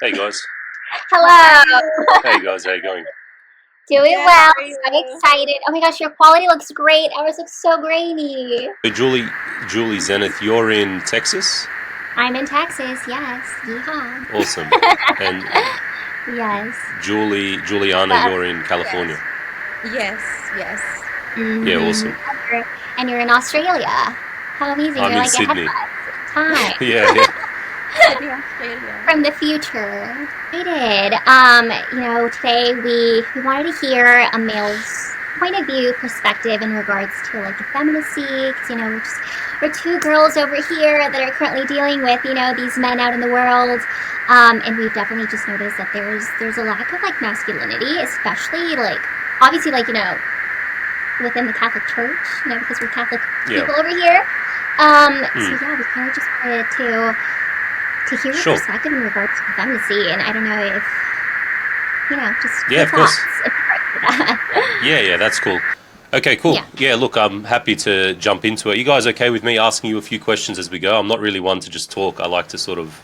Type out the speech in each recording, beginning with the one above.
Hey guys. Hello. Hey guys, how you going? Doing Good, well. how are you? I'm excited. Oh my gosh, your quality looks great. Ours looks so grainy. Hey, Julie Zeneth, you're in Texas? I'm in Texas, yes. Yeehaw. Awesome. And Yes. Juliana, Well, you're in California? Yes, yes. Yeah, Mm-hmm. awesome. And you're in Australia. How amazing. I'm You're in like Sydney. Hi. Yeah. Sydney, Australia. From the future. We did. Today we wanted to hear a male's point of view perspective in regards to like effeminacy, because we're two girls over here that are currently dealing with these men out in the world, and we've definitely just noticed that there's a lack of like masculinity, especially like obviously like within the Catholic Church, because we're Catholic people over here. So yeah, we kind of just wanted to hear your perspective in regards to effeminacy, and I don't know if just your of course. thoughts. Yeah, that's cool. Okay, cool. Yeah, look, I'm happy to jump into it. You guys okay with me asking you a few questions as we go? I'm not really one to just talk. I like to sort of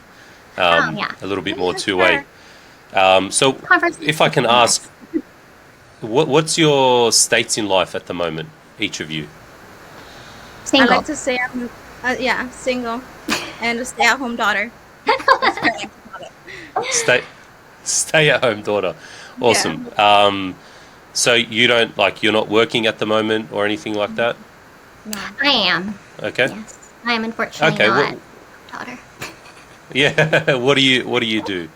a little bit more two-way. So if I can ask, what's your states in life at the moment, each of you? Single. I like to say I'm single and a stay-at-home daughter. Stay-at-home daughter. Awesome. Yeah. So you're not working at the moment or anything like that? No. I am. Okay. Yes, I am unfortunately not a daughter. Yeah. What do you do?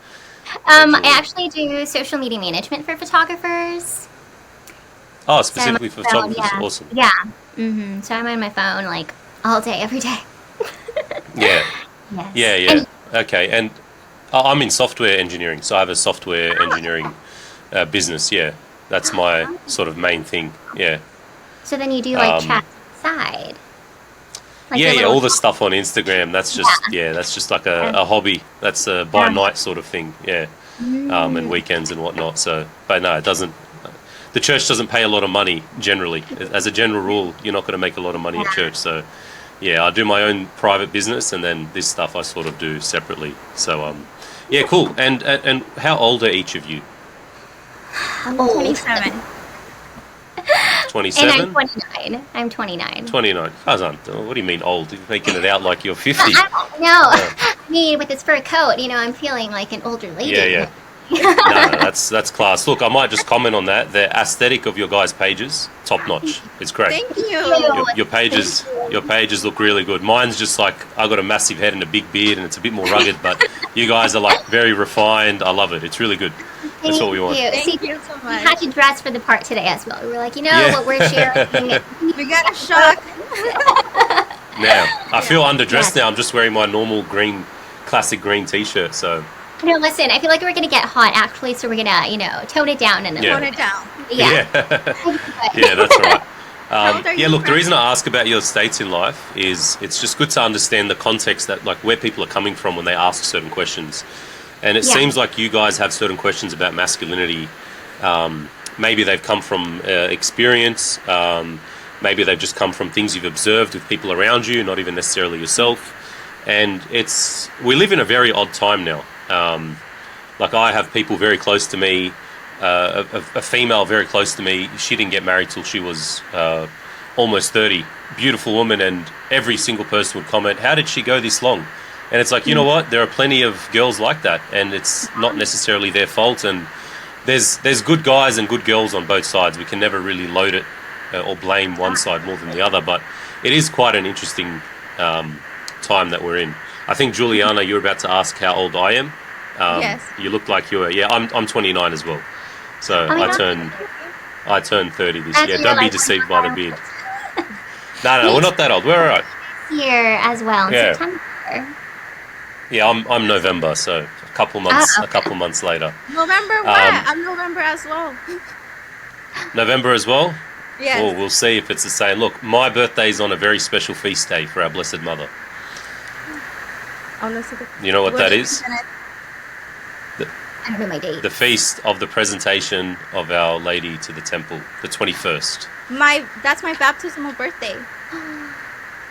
I actually do social media management for photographers. Oh, specifically for photographers. Yeah. Awesome. Yeah. Mm-hmm. So I'm on my phone like all day, every day. Yeah. Yes. Yeah. Okay. And I'm in software engineering, so I have a software engineering business. Yeah, that's my sort of main thing. Yeah. So then you do like chat side. Like all the stuff on Instagram. That's just that's just like a hobby. That's a by night sort of thing. Yeah. And weekends and whatnot. So, but no, it doesn't. The church doesn't pay a lot of money generally. As a general rule, you're not going to make a lot of money at church. So, yeah, I do my own private business, and then this stuff I sort of do separately. So, yeah, cool. And how old are each of you? I'm 27. 27? And I'm 29. I'm 29. 29. Kazan, what do you mean old? You're making it out like you're 50. No, I mean, with this fur coat, I'm feeling like an older lady. Yeah. No, that's class. Look, I might just comment on that. The aesthetic of your guys' pages, top notch. It's great. Thank you. Your pages look really good. Mine's just like I got a massive head and a big beard, and it's a bit more rugged. But you guys are like very refined. I love it. It's really good. That's what we want. Thank you so much. We had to dress for the part today as well. We were like, what we're sharing. We got a shock. Now I feel underdressed now. I'm just wearing my normal classic green T-shirt. So. No, listen, I feel like we're going to get hot, actually, so we're going to, tone it down. And then Tone it down. Yeah, that's all right. Look, the reason I ask about your states in life is it's just good to understand the context that, like, where people are coming from when they ask certain questions. And it seems like you guys have certain questions about masculinity. Maybe they've come from experience. Maybe they've just come from things you've observed with people around you, not even necessarily yourself. And we live in a very odd time now. Like I have people very close to me, a female very close to me. She didn't get married till she was almost 30. Beautiful woman, and every single person would comment, "How did she go this long?" And it's like, you know what? There are plenty of girls like that, and it's not necessarily their fault. And there's good guys and good girls on both sides. We can never really load it or blame one side more than the other. But it is quite an interesting time that we're in. I think, Juliana, you're about to ask how old I am. Yes. You look like you are. Yeah, I'm 29 as well. So I turned 30 this year. Don't be deceived by the beard. No, we're not that old. We're all right. Here as well in September. Yeah, I'm November, so a couple months later. November what? I'm November as well. November as well? Yes. Well, we'll see if it's the same. Look, my birthday is on a very special feast day for our Blessed Mother. You know what that is? I don't know my date. The feast of the presentation of Our Lady to the Temple, the 21st. That's my baptismal birthday.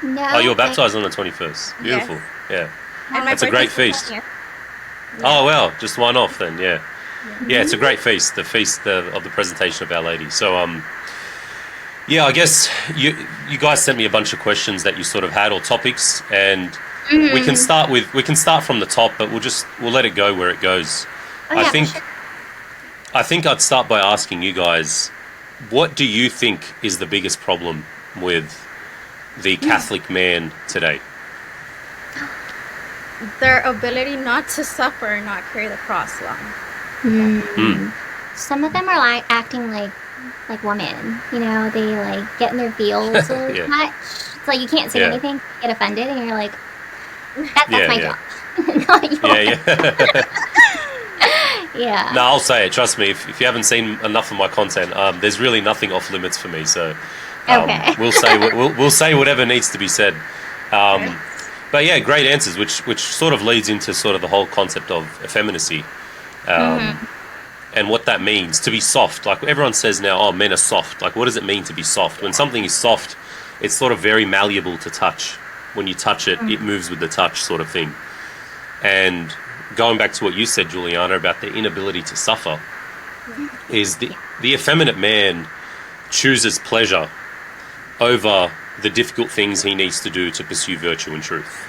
No. Oh, you were baptized on the 21st. Beautiful. Yes. Yeah. And that's a great feast. Oh, well, just one off then, yeah. Yeah, it's a great feast, the feast of the presentation of Our Lady. So, yeah, I guess you guys sent me a bunch of questions that you sort of had, or topics, and we can start from the top, but we'll let it go where it goes. Oh, yeah, I think I'd start by asking you guys, what do you think is the biggest problem with the Catholic man today? Their ability not to suffer and not carry the cross long. Some of them are like acting like women. You know, they like get in their feels a little much. It's like you can't say anything, get offended, and you're like, that's my job, not yours. Yeah. No, I'll say it. Trust me. If you haven't seen enough of my content, there's really nothing off limits for me. So, we'll say whatever needs to be said. But yeah, great answers, which sort of leads into sort of the whole concept of effeminacy, and what that means to be soft. Like everyone says now, oh, men are soft. Like, what does it mean to be soft? When something is soft, it's sort of very malleable to touch. When you touch it, it moves with the touch, sort of thing. And going back to what you said, Juliana, about the inability to suffer, is the effeminate man chooses pleasure over the difficult things he needs to do to pursue virtue and truth.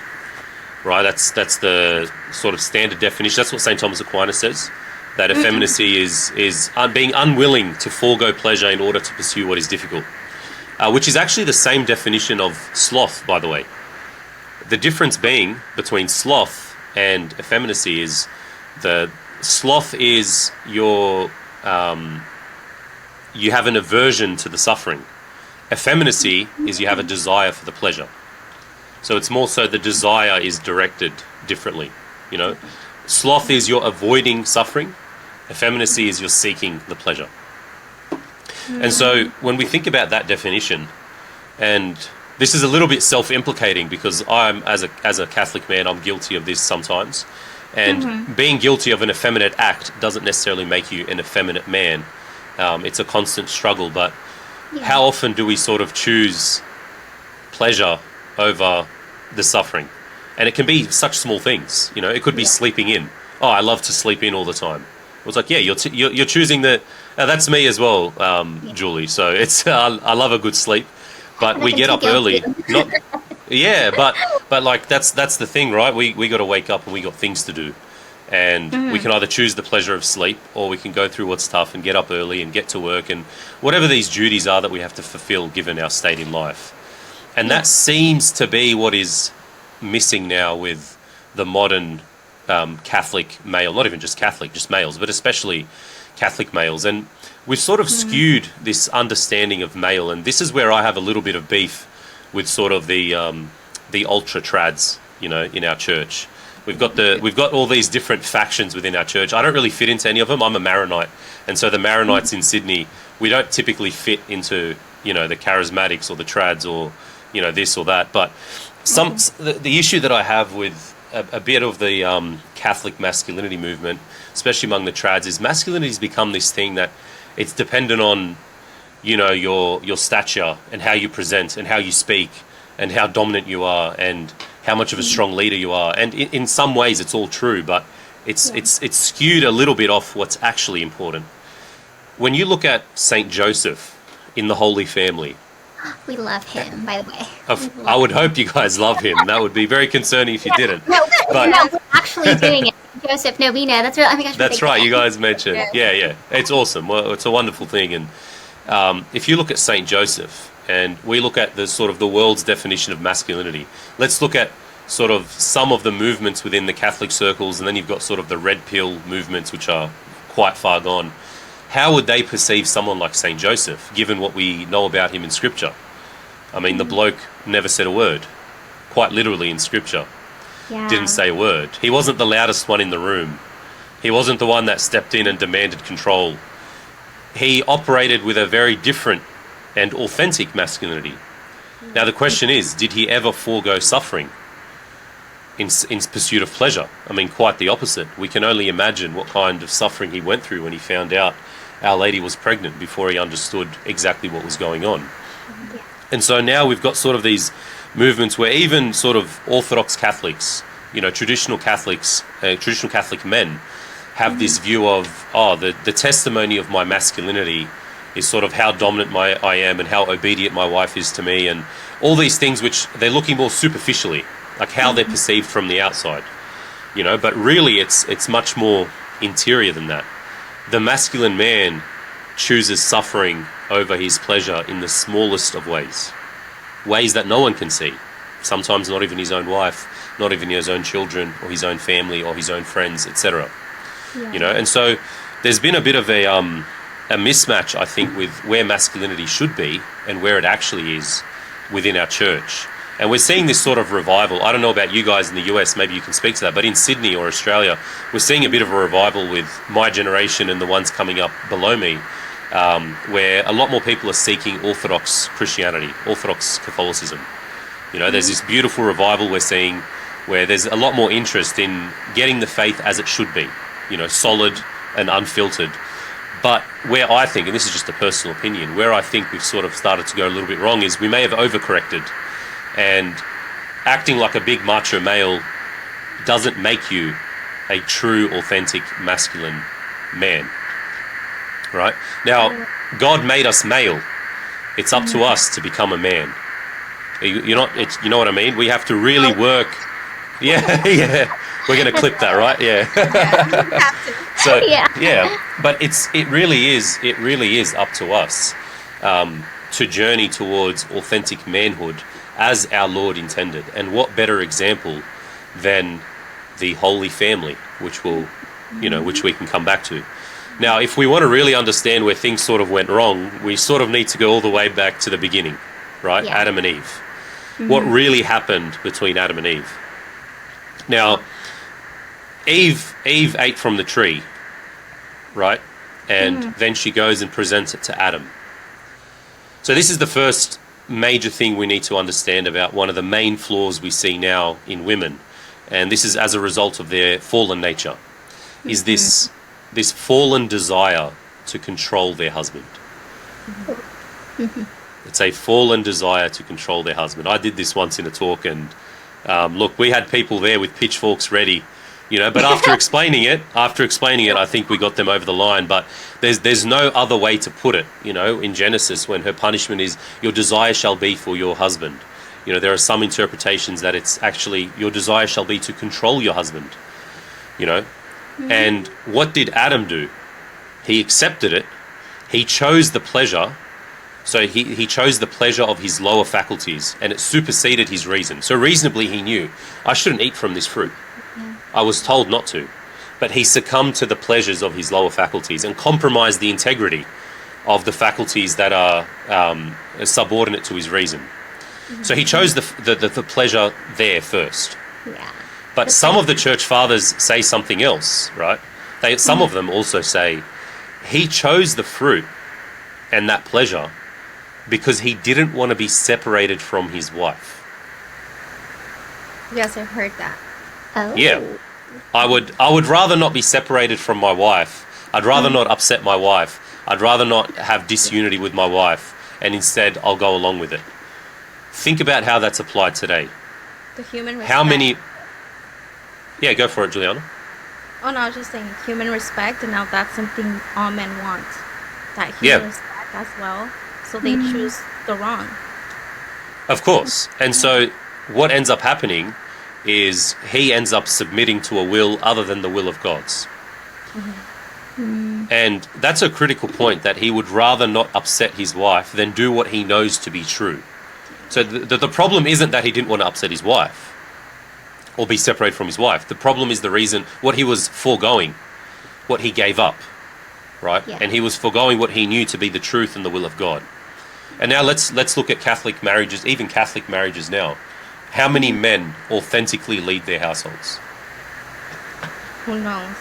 Right? That's the sort of standard definition. That's what St. Thomas Aquinas says, that effeminacy is being unwilling to forego pleasure in order to pursue what is difficult, which is actually the same definition of sloth, by the way. The difference being between sloth and effeminacy is the sloth is you have an aversion to the suffering. Effeminacy is you have a desire for the pleasure. So it's more so the desire is directed differently, you know. Sloth is you're avoiding suffering. Effeminacy is you're seeking the pleasure. And so when we think about that definition, and this is a little bit self-implicating because I'm, as a Catholic man, I'm guilty of this sometimes. And being guilty of an effeminate act doesn't necessarily make you an effeminate man. It's a constant struggle, but how often do we sort of choose pleasure over the suffering? And it can be such small things, you know. It could be sleeping in. Oh, I love to sleep in all the time. It's like, yeah, you're choosing the. That's me as well, Julie. So it's I love a good sleep, but we get up early. But like that's the thing, right? We got to wake up and we got things to do. And we can either choose the pleasure of sleep, or we can go through what's tough and get up early and get to work and whatever these duties are that we have to fulfill given our state in life. And that seems to be what is missing now with the modern Catholic male, not even just Catholic, just males, but especially Catholic males. And we've sort of skewed this understanding of male, and this is where I have a little bit of beef with sort of the ultra trads, you know, in our church. We've got all these different factions within our church. I don't really fit into any of them. I'm a Maronite, and so the Maronites in Sydney, we don't typically fit into, you know, the charismatics or the trads or, you know, this or that. But the issue that I have with a bit of the Catholic masculinity movement, especially among the trads, is masculinity has become this thing that it's dependent on, you know, your stature and how you present and how you speak and how dominant you are and how much of a strong leader you are. And in some ways it's all true, but it's skewed a little bit off what's actually important. When you look at Saint Joseph in the Holy Family, we love him, by the way. I would hope you guys love him. That would be very concerning if you didn't. No, we're actually doing it. Joseph Novena. That's right. Oh my gosh. That's right. You guys mentioned. Yeah. It's awesome. Well, it's a wonderful thing. And if you look at Saint Joseph, and we look at the sort of the world's definition of masculinity, let's look at sort of some of the movements within the Catholic circles, and then you've got sort of the red pill movements, which are quite far gone. How would they perceive someone like Saint Joseph, given what we know about him in Scripture? I mean, the bloke never said a word, quite literally in Scripture. Didn't say a word. He wasn't the loudest one in the room. He wasn't the one that stepped in and demanded control. He operated with a very different and authentic masculinity. Now the question is, did he ever forego suffering in pursuit of pleasure? I mean, quite the opposite. We can only imagine what kind of suffering he went through when he found out Our Lady was pregnant before he understood exactly what was going on. And so now we've got sort of these movements where even sort of Orthodox Catholics traditional Catholic men have this view of, the testimony of my masculinity is sort of how dominant I am and how obedient my wife is to me, and all these things which they're looking more superficially, like how they're perceived from the outside, but really it's much more interior than that. The masculine man chooses suffering over his pleasure in the smallest of ways that no one can see, sometimes not even his own wife, not even his own children or his own family or his own friends, etc. And so there's been a bit of a mismatch, I think, with where masculinity should be and where it actually is within our church. And we're seeing this sort of revival. I don't know about you guys in the US, maybe you can speak to that, but in Sydney or Australia, we're seeing a bit of a revival with my generation and the ones coming up below me, where a lot more people are seeking Orthodox Christianity, Orthodox Catholicism. There's this beautiful revival we're seeing where there's a lot more interest in getting the faith as it should be, solid and unfiltered. But where I think, and this is just a personal opinion, where I think we've sort of started to go a little bit wrong is we may have overcorrected, and acting like a big macho male doesn't make you a true, authentic, masculine man. Right? Now, God made us male. It's up to us to become a man. You know what I mean? We have to really work. Yeah, yeah. We're going to clip that, right? Yeah. So yeah, but it really is up to us to journey towards authentic manhood as our Lord intended. And what better example than the Holy Family, which we can come back to. Now, if we want to really understand where things sort of went wrong, we sort of need to go all the way back to the beginning, right? Yeah. Adam and Eve. What really happened between Adam and Eve? Now, Eve ate from the tree, right? And then she goes and presents it to Adam. So this is the first major thing we need to understand about one of the main flaws we see now in women. And this is as a result of their fallen nature, is this fallen desire to control their husband. It's a fallen desire to control their husband. I did this once in a talk, and look, we had people there with pitchforks ready, but after explaining it, I think we got them over the line. But there's no other way to put it, in Genesis, when her punishment is, your desire shall be for your husband. There are some interpretations that it's actually, your desire shall be to control your husband, And what did Adam do? He accepted it. He chose the pleasure. So he chose the pleasure of his lower faculties, and it superseded his reason. So reasonably he knew, I shouldn't eat from this fruit. I was told not to. But he succumbed to the pleasures of his lower faculties and compromised the integrity of the faculties that are subordinate to his reason. So he chose the pleasure there first. Yeah. But some of the church fathers say something else, right? Some of them also say he chose the fruit and that pleasure because he didn't want to be separated from his wife. Yes, I've heard that. Oh. Yeah. I would rather not be separated from my wife. I'd rather not upset my wife. I'd rather not have disunity with my wife, and instead I'll go along with it. Think about how that's applied today. The human respect. How many... Yeah, go for it, Juliana. Oh, no, I was just saying human respect, and now that's something all men want. That human respect as well. So they choose the wrong. Of course. And so what ends up happening is he ends up submitting to a will other than the will of God's. And that's a critical point, that he would rather not upset his wife than do what he knows to be true. So the problem isn't that he didn't want to upset his wife or be separated from his wife. The problem is the reason, what he was foregoing, what he gave up, right? Yeah. And he was foregoing what he knew to be the truth and the will of God. And now let's look at Catholic marriages, even Catholic marriages now. How many men authentically lead their households? Who knows?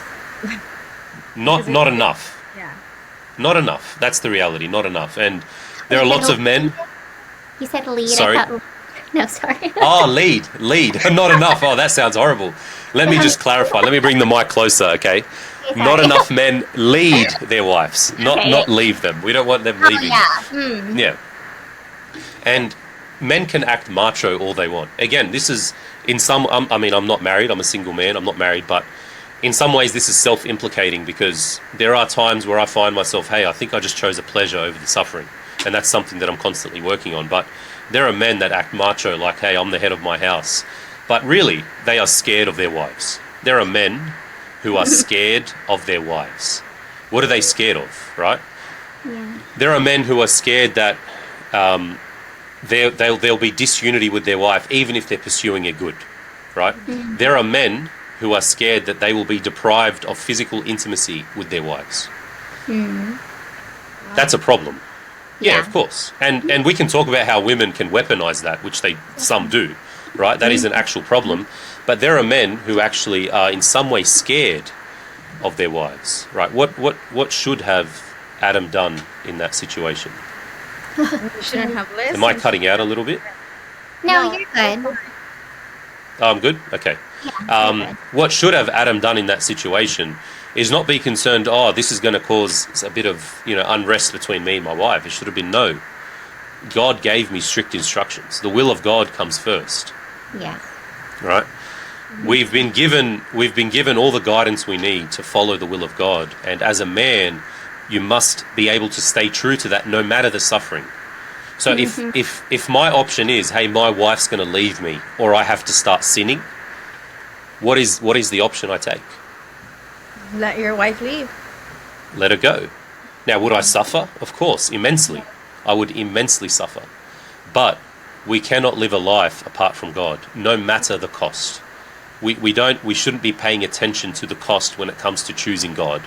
Not enough. Yeah. Not enough. That's the reality. Not enough. And there are lots of men. You said lead. Sorry. No, sorry. Oh, lead. Not enough. Oh, that sounds horrible. Let me just clarify. Let me bring the mic closer, okay? Not enough men lead their wives, not leave them. We don't want them leaving. Yeah. Yeah. And men can act macho all they want. Again, this is in some. I mean, I'm not married. I'm a single man. I'm not married, but in some ways, this is self-implicating because there are times where I find myself, hey, I think I just chose a pleasure over the suffering, and that's something that I'm constantly working on. But there are men that act macho, like, hey, I'm the head of my house, but really, they are scared of their wives. There are men who are scared of their wives. What are they scared of, right? Yeah. There are men who are scared that there'll be disunity with their wife, even if they're pursuing a good, right? Mm-hmm. There are men who are scared that they will be deprived of physical intimacy with their wives. Mm. That's a problem. Yeah, Yeah. of course. And we can talk about how women can weaponize that, which some do, right? That is an actual problem. But there are men who actually are in some way scared of their wives, right? What should have Adam done in that situation? You shouldn't have listened. Am I cutting out a little bit? No, you're good. Oh, I'm good? Okay. Yeah, you're good. What should have Adam done in that situation is not be concerned, oh, this is going to cause a bit of, unrest between me and my wife. It should have been, no. God gave me strict instructions. The will of God comes first. Yeah. Right? We've been given all the guidance we need to follow the will of God. And as a man, you must be able to stay true to that no matter the suffering. So if my option is, hey, my wife's going to leave me, or I have to start sinning, what is the option I take? Let your wife leave. Let her go. Now, would I suffer? Of course, immensely. I would immensely suffer. But we cannot live a life apart from God, no matter the cost. We shouldn't be paying attention to the cost when it comes to choosing God.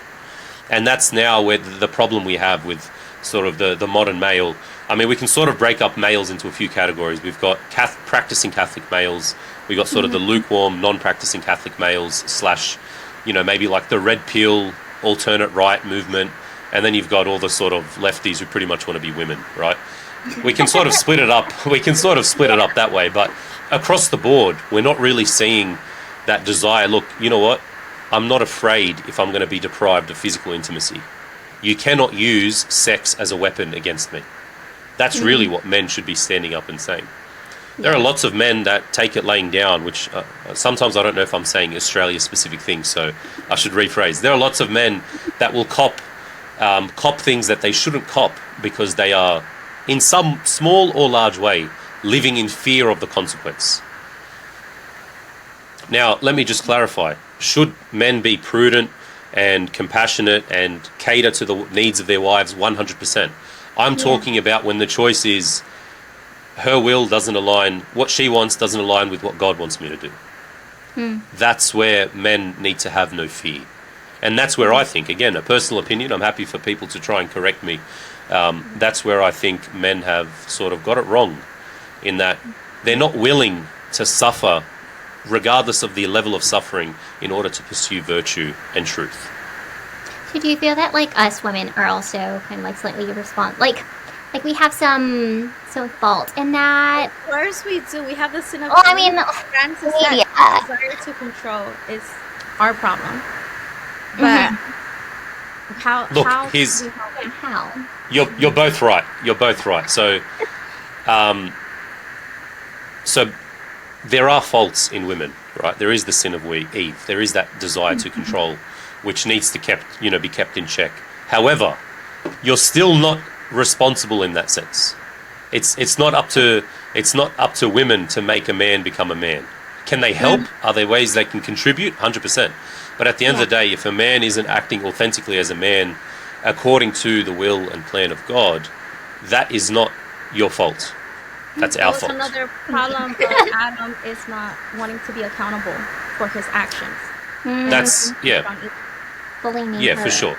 And that's now where the problem we have with sort of the modern male. I mean, we can sort of break up males into a few categories. We've got practicing Catholic males. We've got sort of the lukewarm, non-practicing Catholic males / maybe like the red pill, alternate right movement. And then you've got all the sort of lefties who pretty much want to be women, right? We can sort of split it up. We can sort of split it up that way. But across the board, we're not really seeing that desire. Look, you know what? I'm not afraid if I'm going to be deprived of physical intimacy. You cannot use sex as a weapon against me. That's really what men should be standing up and saying. There are lots of men that take it laying down, which sometimes I don't know if I'm saying Australia-specific things, so I should rephrase. There are lots of men that will cop things that they shouldn't cop because they are, in some small or large way, living in fear of the consequence. Now, let me just clarify. Should men be prudent and compassionate and cater to the needs of their wives 100%? I'm talking about when the choice is her will doesn't align, what she wants doesn't align with what God wants me to do. That's where men need to have no fear. And that's where I think, again, a personal opinion, I'm happy for people to try and correct me, that's where I think men have sort of got it wrong, in that they're not willing to suffer regardless of the level of suffering in order to pursue virtue and truth. So do you feel that like us women are also kind of like slightly like we have some fault in that? Of course we do. We have the sin of Francis media. That desire to control is our problem. But how you're both right. You're both right. So there are faults in women, right? There is the sin of Eve. There is that desire to control, which needs to be kept in check. However, you're still not responsible in that sense. It's not up to women to make a man become a man. Can they help? Are there ways they can contribute? 100%. But at the end of the day, if a man isn't acting authentically as a man according to the will and plan of God, that is not your fault. That's our fault. Another problem of Adam is not wanting to be accountable for his actions. That's for sure.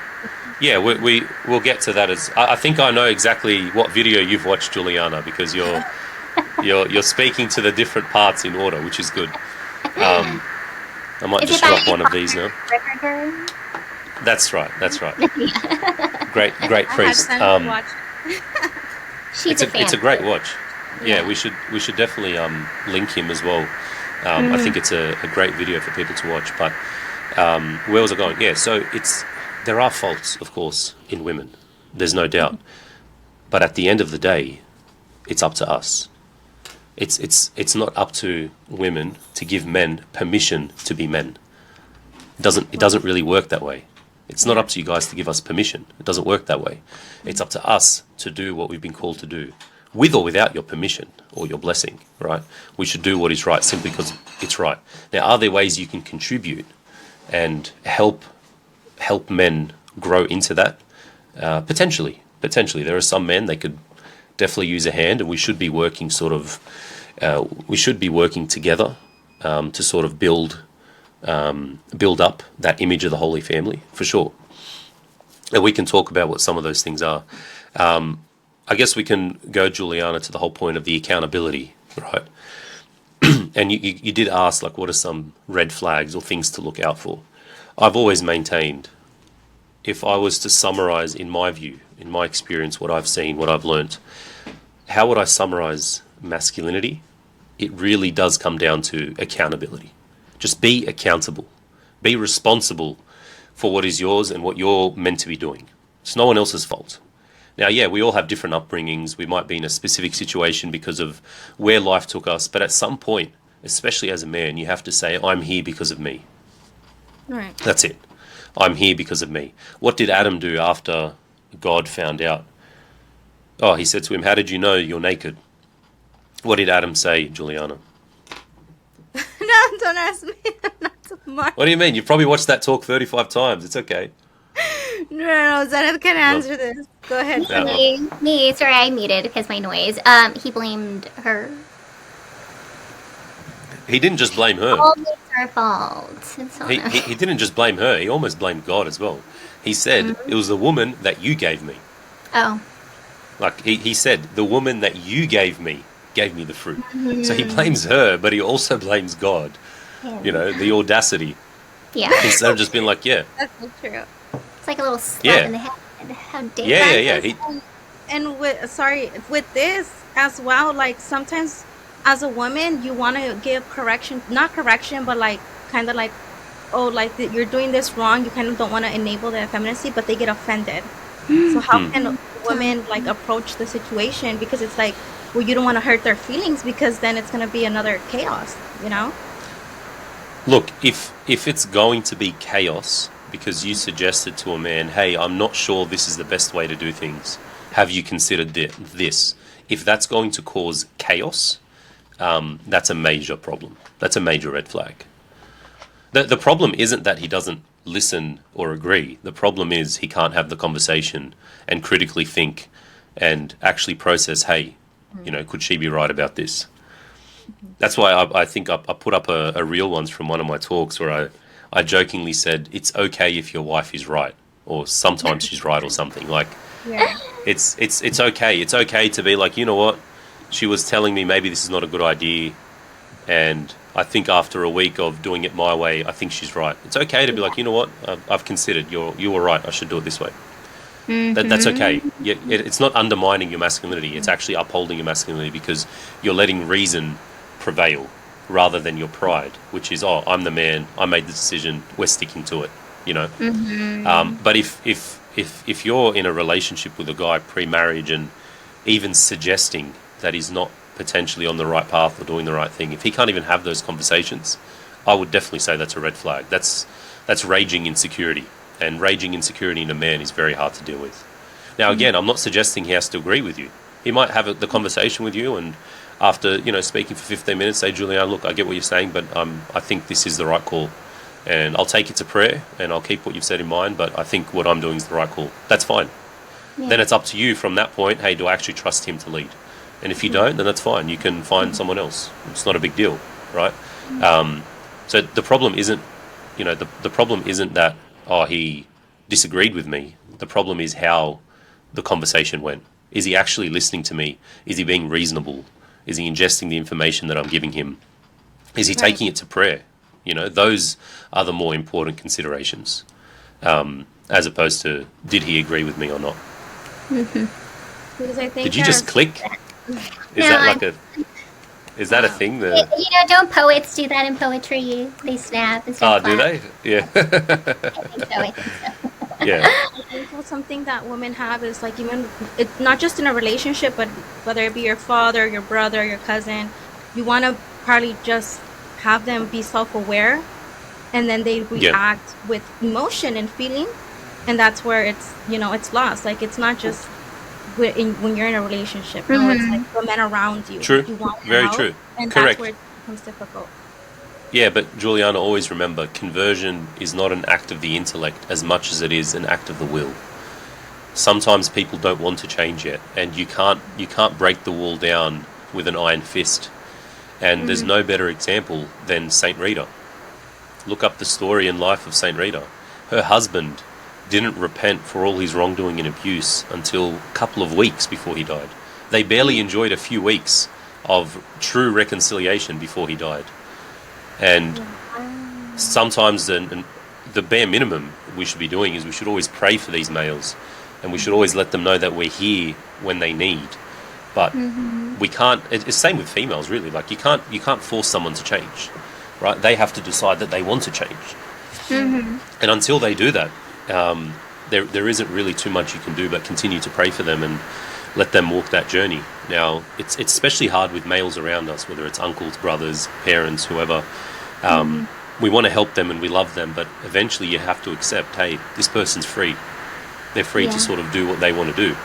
Yeah, we'll get to that. As I think I know exactly what video you've watched, Juliana, because you're speaking to the different parts in order, which is good. I might just drop one of these now. That's right. Great priest. It's a great watch. Yeah, we should definitely link him as well. I think it's a great video for people to watch. But where was I going? Yeah, so there are faults, of course, in women. There's no doubt. But at the end of the day, it's up to us. It's not up to women to give men permission to be men. It doesn't really work that way. It's not up to you guys to give us permission. It doesn't work that way. It's up to us to do what we've been called to do, with or without your permission or your blessing, right? We should do what is right simply because it's right. Now, are there ways you can contribute and help men grow into that? Potentially. There are some men, they could definitely use a hand, and we should be working together to sort of build up that image of the Holy Family, for sure. And we can talk about what some of those things are. I guess we can go, Juliana, to the whole point of the accountability, right? And you did ask, like, what are some red flags or things to look out for? I've always maintained, if I was to summarize, in my view, in my experience, what I've seen, what I've learnt, how would I summarize masculinity? It really does come down to accountability. Just be accountable. Be responsible for what is yours and what you're meant to be doing. It's no one else's fault. Now, yeah, we all have different upbringings. We might be in a specific situation because of where life took us. But at some point, especially as a man, you have to say, I'm here because of me. Right. That's it. I'm here because of me. What did Adam do after God found out? Oh, he said to him, how did you know you're naked? What did Adam say, Juliana? No, don't ask me. I'm not smart. What do you mean? You've probably watched that talk 35 times. It's okay. No, Zeneth can answer this. Go ahead. Me. Sorry, I muted because my noise. He blamed her. He didn't just blame her. All it's her fault. He didn't just blame her. He almost blamed God as well. He said, it was the woman that you gave me. Oh. Like, he said, the woman that you gave me the fruit. So he blames her, but he also blames God. Yeah. You know, the audacity. Yeah. Instead of just being like, yeah. That's so true. It's like a little slap in the head. How dare Yeah. And with this as well, like sometimes as a woman, you want to give correction, not correction, but like kind of like, oh, like you're doing this wrong. You kind of don't want to enable the effeminacy, but they get offended. So how can women like approach the situation? Because it's like, well, you don't want to hurt their feelings because then it's going to be another chaos, you know? Look, if it's going to be chaos because you suggested to a man, hey, I'm not sure this is the best way to do things. Have you considered this? If that's going to cause chaos, that's a major problem. That's a major red flag. The problem isn't that he doesn't listen or agree. The problem is he can't have the conversation and critically think and actually process, hey, you know, could she be right about this? That's why I think I put up a reel once from one of my talks where I jokingly said, it's okay if your wife is right, or sometimes she's right or something. Like, Yeah. it's okay. It's okay to be like, you know what? She was telling me maybe this is not a good idea, and I think after a week of doing it my way, I think she's right. It's okay to be like, you know what? I've considered. You were right. I should do it this way. That's okay. It's not undermining your masculinity. It's actually upholding your masculinity because you're letting reason prevail rather than your pride, which is, oh, I'm the man. I made the decision. We're sticking to it. You know. But if you're in a relationship with a guy pre-marriage and even suggesting that he's not potentially on the right path or doing the right thing, if he can't even have those conversations, I would definitely say that's a red flag. That's raging insecurity. And raging insecurity in a man is very hard to deal with. Now, again, I'm not suggesting he has to agree with you. He might have the conversation with you, and after speaking for 15 minutes, say, Julian, look, I get what you're saying, but I think this is the right call, and I'll take it to prayer, and I'll keep what you've said in mind. But I think what I'm doing is the right call. That's fine. Yeah. Then it's up to you from that point. Hey, do I actually trust him to lead? And if you don't, then that's fine. You can find someone else. It's not a big deal, right? So the problem isn't, the problem isn't that, oh, he disagreed with me. The problem is how the conversation went. Is he actually listening to me? Is he being reasonable? Is he ingesting the information that I'm giving him? Is he taking it to prayer? Those are the more important considerations, as opposed to did he agree with me or not. Because I think did you just click? Is that a thing? Don't poets do that in poetry? They snap and stuff. Oh, do they? Yeah. I think so. Yeah. I think something that women have is like, even it's not just in a relationship, but whether it be your father, your brother, your cousin, You want to probably just have them be self-aware, and then they react with emotion and feeling, and that's where it's, it's lost. Like, it's not just when you're in a relationship. No, it's like the men around you. True. You want Very help, true. and Correct. that's where it becomes difficult. Yeah, but Juliana, always remember, conversion is not an act of the intellect as much as it is an act of the will. Sometimes people don't want to change yet, and you can't break the wall down with an iron fist. And there's no better example than Saint Rita. Look up the story and life of Saint Rita. Her husband didn't repent for all his wrongdoing and abuse until a couple of weeks before he died. They barely enjoyed a few weeks of true reconciliation before he died. And sometimes the bare minimum we should be doing is we should always pray for these males, and we should always let them know that we're here when they need. But we can't. It's the same with females, really. Like, you can't force someone to change, right? They have to decide that they want to change, and until they do that, there isn't really too much you can do but continue to pray for them and let them walk that journey. Now, it's especially hard with males around us, whether it's uncles, brothers, parents, whoever. We want to help them and we love them, but eventually you have to accept, hey, this person's free. They're free to sort of do what they want to do.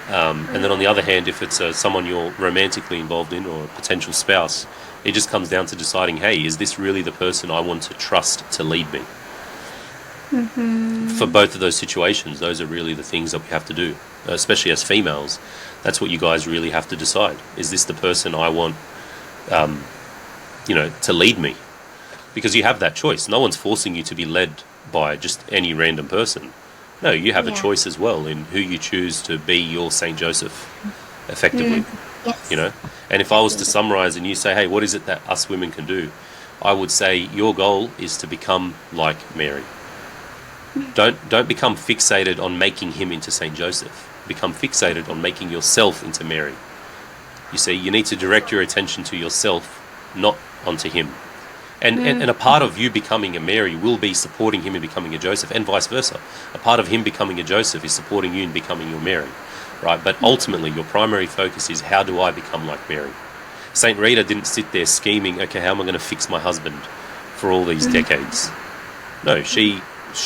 And then on the other hand, if it's someone you're romantically involved in or a potential spouse, it just comes down to deciding, hey, is this really the person I want to trust to lead me? For both of those situations, those are really the things that we have to do, especially as females. That's what you guys really have to decide. Is this the person I want, to lead me? Because you have that choice. No one's forcing you to be led by just any random person. No, you have a choice as well in who you choose to be your Saint Joseph, effectively. Yes. And if I was to summarize and you say, hey, what is it that us women can do? I would say your goal is to become like Mary. Don't become fixated on making him into Saint Joseph. Become fixated on making yourself into Mary. You see, you need to direct your attention to yourself, not onto him. And a part of you becoming a Mary will be supporting him in becoming a Joseph, and vice versa. A part of him becoming a Joseph is supporting you in becoming your Mary, right? But ultimately, your primary focus is, how do I become like Mary? Saint Rita didn't sit there scheming, okay, how am I going to fix my husband for all these decades? No, she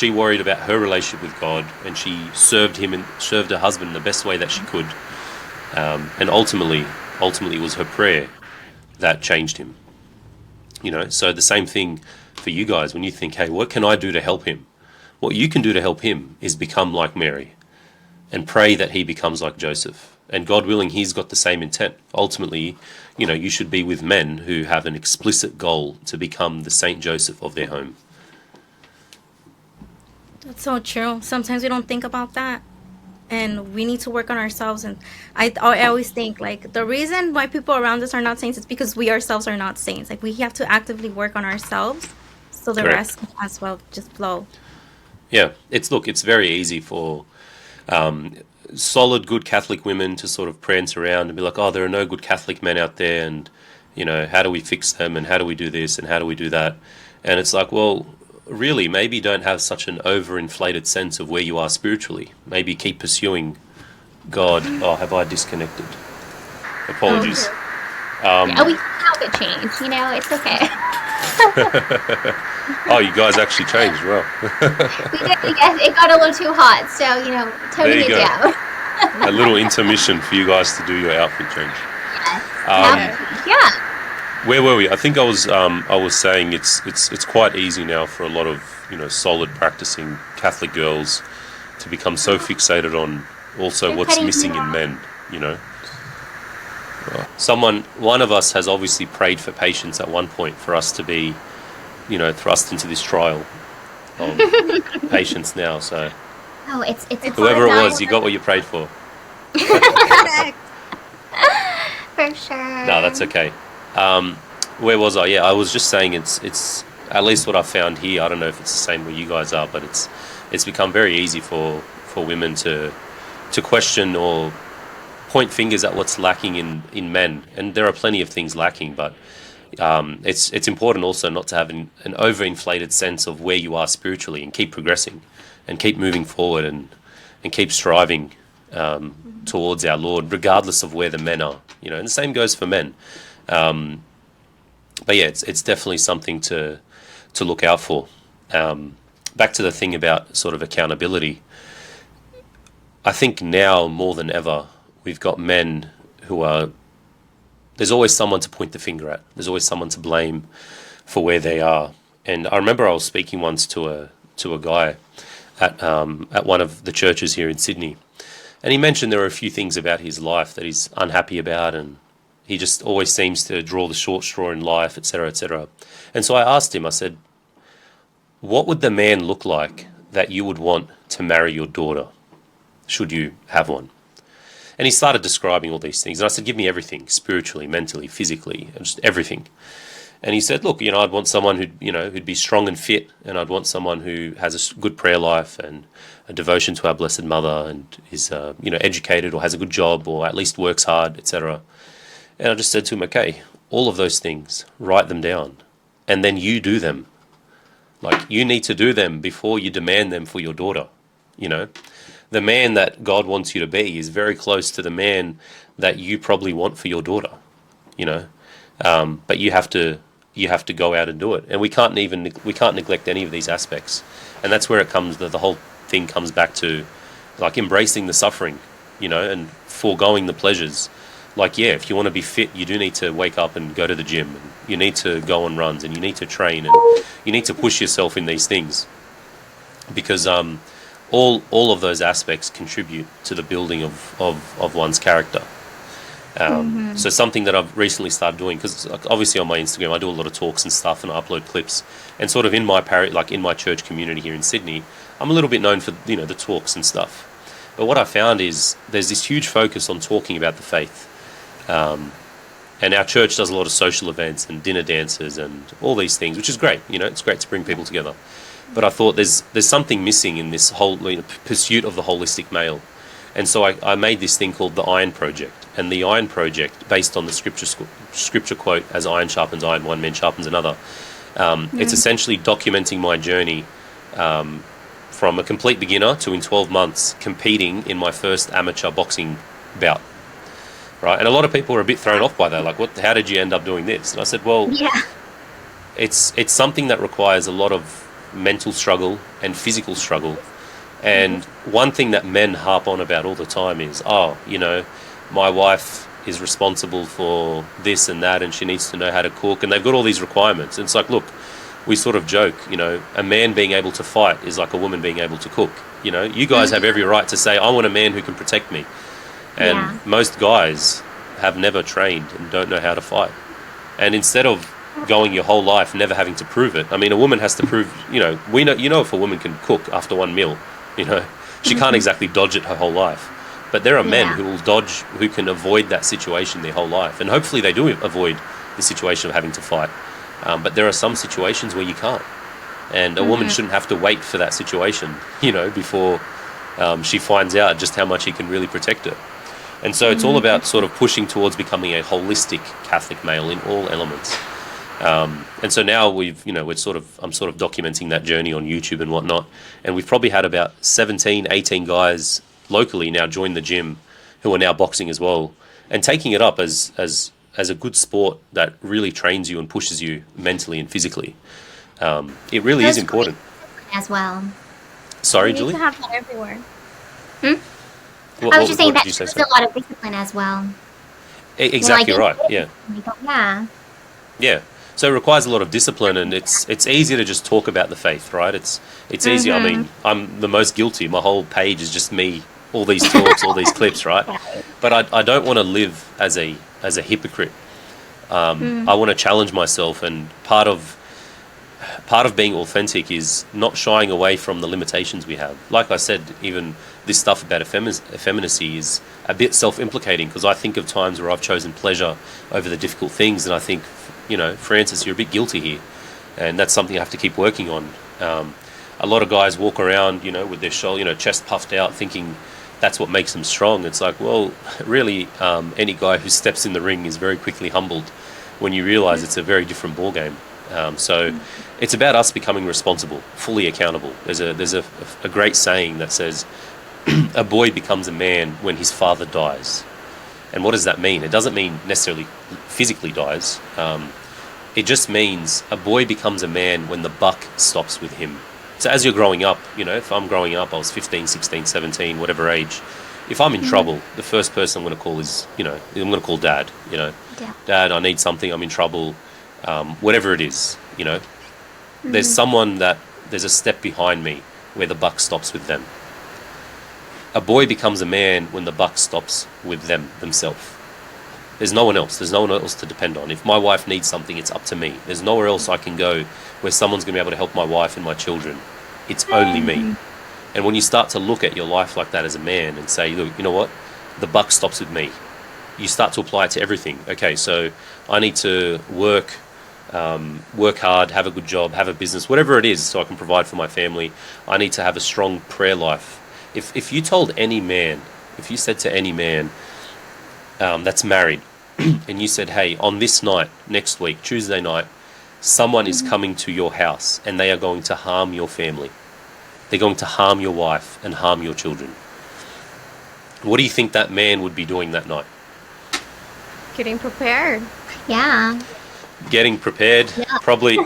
worried about her relationship with God, and she served him and served her husband in the best way that she could. And ultimately, it was her prayer that changed him. So the same thing for you guys. When you think, hey, what can I do to help him? What you can do to help him is become like Mary and pray that he becomes like Joseph. And God willing, he's got the same intent. Ultimately, you should be with men who have an explicit goal to become the Saint Joseph of their home. That's so true. Sometimes we don't think about that, and we need to work on ourselves. And I always think, like, the reason why people around us are not saints is because we ourselves are not saints. Like, we have to actively work on ourselves so the rest as well just flow. Yeah, it's very easy for solid, good Catholic women to sort of prance around and be like, oh, there are no good Catholic men out there, and how do we fix them, and how do we do this, and how do we do that? And it's like, well, really, maybe don't have such an overinflated sense of where you are spiritually. Maybe keep pursuing God. Oh, have I disconnected? Apologies. We can help it change, it's okay. Oh, you guys actually changed. Well, We did, it got a little too hot, so, toning it down. A little intermission for you guys to do your outfit change. Yeah. Where were we? I think I was saying it's quite easy now for a lot of solid practicing Catholic girls to become so fixated on also what's missing in men. One of us has obviously prayed for patience at one point for us to be, thrust into this trial of patience now. So it's whoever it was, you got what you prayed for. For sure. No, that's okay. Where was I? Yeah, I was just saying it's at least what I found here. I don't know if it's the same where you guys are, but it's become very easy for women to question or point fingers at what's lacking in men. And there are plenty of things lacking, but it's important also not to have an overinflated sense of where you are spiritually, and keep progressing and keep moving forward and keep striving towards our Lord, regardless of where the men are. And the same goes for men. but yeah, it's definitely something to look out for. Back to the thing about sort of accountability. I think now more than ever, we've got men who are. There's always someone to point the finger at. There's always someone to blame for where they are. And I remember I was speaking once to a guy at one of the churches here in Sydney, and he mentioned there are a few things about his life that he's unhappy about, and he just always seems to draw the short straw in life, etc., etc. And so I asked him. I said, "What would the man look like that you would want to marry your daughter, should you have one?" And he started describing all these things. And I said, "Give me everything, spiritually, mentally, physically, just everything." And he said, "Look, I'd want someone who'd be strong and fit, and I'd want someone who has a good prayer life and a devotion to our Blessed Mother, and is, educated or has a good job or at least works hard, etc." And I just said to him, "Okay, all of those things, write them down, and then you do them. Like, you need to do them before you demand them for your daughter. The man that God wants you to be is very close to the man that you probably want for your daughter, but you have to go out and do it. And we can't neglect any of these aspects. And that's where the whole thing comes back to, like, embracing the suffering, and foregoing the pleasures. Like, yeah, if you want to be fit, you do need to wake up and go to the gym, and you need to go on runs, and you need to train, and you need to push yourself in these things, because all of those aspects contribute to the building of one's character. So something that I've recently started doing, because obviously on my Instagram I do a lot of talks and stuff, and I upload clips, and sort of in my church community here in Sydney, I'm a little bit known for the talks and stuff. But what I found is there's this huge focus on talking about the faith, and our church does a lot of social events and dinner dances and all these things, which is great. It's great to bring people together. But I thought there's something missing in this whole pursuit of the holistic male. And so I made this thing called the Iron Project. And the Iron Project, based on the scripture quote, "As iron sharpens iron, one man sharpens another," it's essentially documenting my journey from a complete beginner to, in 12 months, competing in my first amateur boxing bout. Right? And a lot of people are a bit thrown off by that. Like, how did you end up doing this? And I said, well, it's something that requires a lot of mental struggle and physical struggle. And one thing that men harp on about all the time is, my wife is responsible for this and that, and she needs to know how to cook, and they've got all these requirements. And it's like, look, we sort of joke, a man being able to fight is like a woman being able to cook. You guys have every right to say, I want a man who can protect me. And most guys have never trained and don't know how to fight. And instead of going your whole life never having to prove it, I mean, a woman has to prove, we know, if a woman can cook after one meal, she can't exactly dodge it her whole life. But there are men who can avoid that situation their whole life. And hopefully they do avoid the situation of having to fight. But there are some situations where you can't. And a woman shouldn't have to wait for that situation, before she finds out just how much he can really protect her. And so it's all about sort of pushing towards becoming a holistic Catholic male in all elements. And so now I'm sort of documenting that journey on YouTube and whatnot. And we've probably had about 17, 18 guys locally now join the gym who are now boxing as well, and taking it up as a good sport that really trains you and pushes you mentally and physically. It really is important. As well. Sorry, You Julie? need to have that everywhere. I was just saying that there's a lot of discipline as well. Exactly right, yeah. Yeah. Yeah. So it requires a lot of discipline, and it's easy to just talk about the faith, right? It's easy. I mean, I'm the most guilty. My whole page is just me, all these talks, all these clips, right? But I don't want to live as a hypocrite. I want to challenge myself, and part of being authentic is not shying away from the limitations we have. Like I said, even this stuff about effeminacy is a bit self-implicating, because I think of times where I've chosen pleasure over the difficult things, and I think, Francis, you're a bit guilty here, and that's something I have to keep working on. A lot of guys walk around, with their shoulder, chest puffed out, thinking that's what makes them strong. It's like, well, really, any guy who steps in the ring is very quickly humbled when you realize it's a very different ballgame. So it's about us becoming responsible, fully accountable. There's a great saying that says, a boy becomes a man when his father dies. And what does that mean? It doesn't mean necessarily physically dies. It just means a boy becomes a man when the buck stops with him. So as you're growing up, if I'm growing up, I was 15, 16, 17, whatever age, if I'm in trouble, the first person I'm going to call is, I'm going to call Dad, Dad, I need something, I'm in trouble, whatever it is, There's there's a step behind me where the buck stops with them. A boy becomes a man when the buck stops with themselves. There's no one else. There's no one else to depend on. If my wife needs something, it's up to me. There's nowhere else I can go where someone's going to be able to help my wife and my children. It's only me. And when you start to look at your life like that as a man and say, look, you know what? The buck stops with me. You start to apply it to everything. Okay, so I need to work hard, have a good job, have a business, whatever it is, so I can provide for my family. I need to have a strong prayer life. If you told any man, if you said to any man that's married, and you said, hey, on this night, next week, Tuesday night, someone is coming to your house and they are going to harm your family. They're going to harm your wife and harm your children. What do you think that man would be doing that night? Getting prepared. Yeah. Getting prepared. Yeah. Probably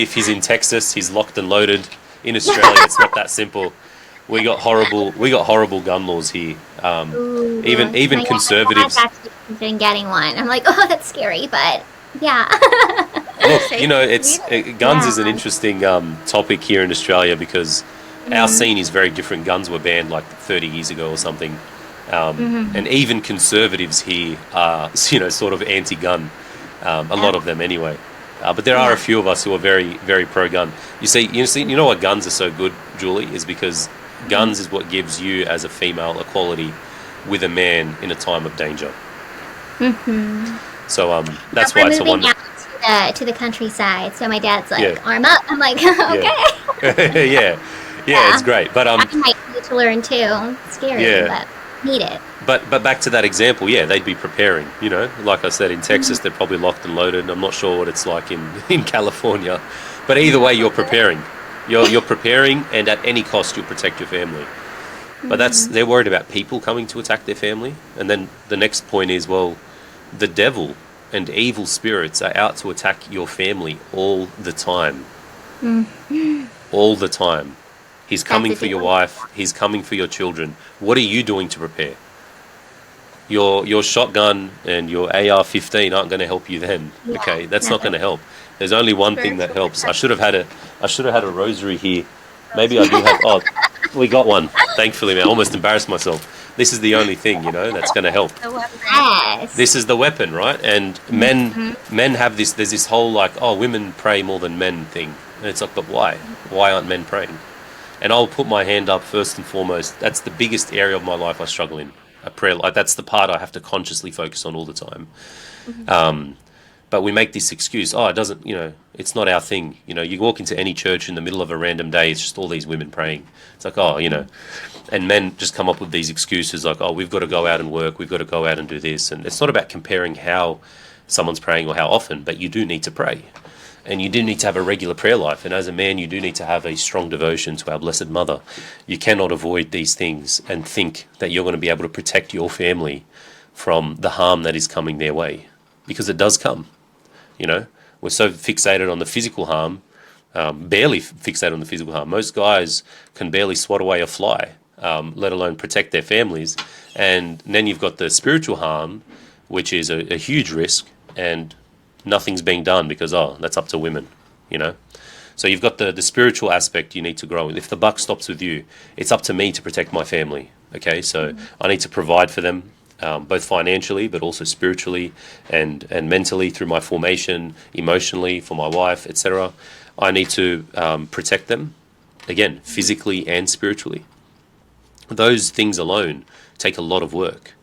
if he's in Texas, he's locked and loaded. In Australia, it's not that simple. We got horrible gun laws here. Even conservatives. I've actually been getting one. I'm like, oh, that's scary, but yeah. Look, guns is an interesting topic here in Australia because our scene is very different. Guns were banned like 30 years ago or something, and even conservatives here are, sort of anti-gun. A lot of them anyway. But there are a few of us who are very, very pro-gun. You know what guns are so good, Julie, is because guns is what gives you as a female equality with a man in a time of danger. So that's why it's a wonderful. To the countryside, so my dad's like, arm up. I'm like, okay. yeah, it's great. But I might need to learn too. It's scary, but need it. But back to that example, they'd be preparing. Like I said, in Texas, they're probably locked and loaded. I'm not sure what it's like in California, but either way, you're preparing. You're preparing, and at any cost, you'll protect your family. But they're worried about people coming to attack their family, and then the next point is, well, the devil and evil spirits are out to attack your family all the time. All the time. He's coming for your wife. He's coming for your children. What are you doing to prepare? Your shotgun and your AR-15 aren't going to help you then. Okay, that's not going to help. There's only one thing that helps. I should have had a rosary here. Maybe I do have. Oh, we got one. Thankfully, man. I almost embarrassed myself. This is the only thing, that's going to help. Yes. This is the weapon, right? And men have this. There's this whole women pray more than men thing. And it's like, but why? Why aren't men praying? And I'll put my hand up first and foremost. That's the biggest area of my life I struggle in. A prayer. That's the part I have to consciously focus on all the time. But we make this excuse. Oh, it doesn't. It's not our thing. You walk into any church in the middle of a random day. It's just all these women praying. It's like, and men just come up with these excuses like, oh, we've got to go out and work. We've got to go out and do this. And it's not about comparing how someone's praying or how often, but you do need to pray. And you do need to have a regular prayer life. And as a man, you do need to have a strong devotion to our Blessed Mother. You cannot avoid these things and think that you're going to be able to protect your family from the harm that is coming their way. Because it does come. We're so fixated on the physical harm, barely fixated on the physical harm. Most guys can barely swat away a fly, let alone protect their families. And then you've got the spiritual harm, which is a huge risk, and nothing's being done because, that's up to women, So you've got the spiritual aspect you need to grow. If the buck stops with you, it's up to me to protect my family, okay? So I need to provide for them, both financially, but also spiritually and mentally through my formation, emotionally for my wife, etc. I need to protect them, again, physically and spiritually. Those things alone take a lot of work.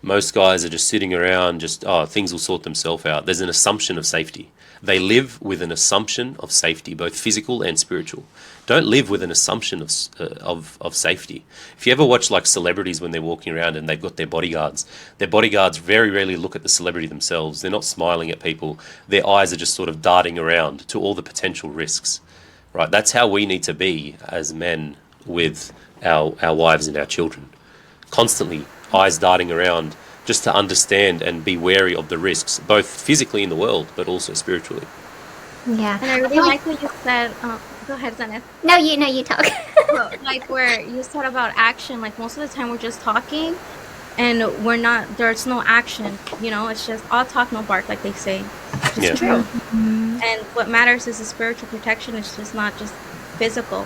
Most guys are just sitting around, things will sort themselves out. There's an assumption of safety. They live with an assumption of safety, both physical and spiritual. Don't live with an assumption of safety. If you ever watch celebrities when they're walking around and they've got their bodyguards very rarely look at the celebrity themselves. They're not smiling at people. Their eyes are just sort of darting around to all the potential risks. Right? That's how we need to be as men with our wives and our children. Constantly eyes darting around just to understand and be wary of the risks, both physically in the world, but also spiritually. Yeah. And I really like what you said. Go ahead, Zeneth. No, you talk. Like where you said about action, like most of the time we're just talking and there's no action, it's just all talk, no bark, like they say. It's true. And what matters is the spiritual protection. It's just not just physical.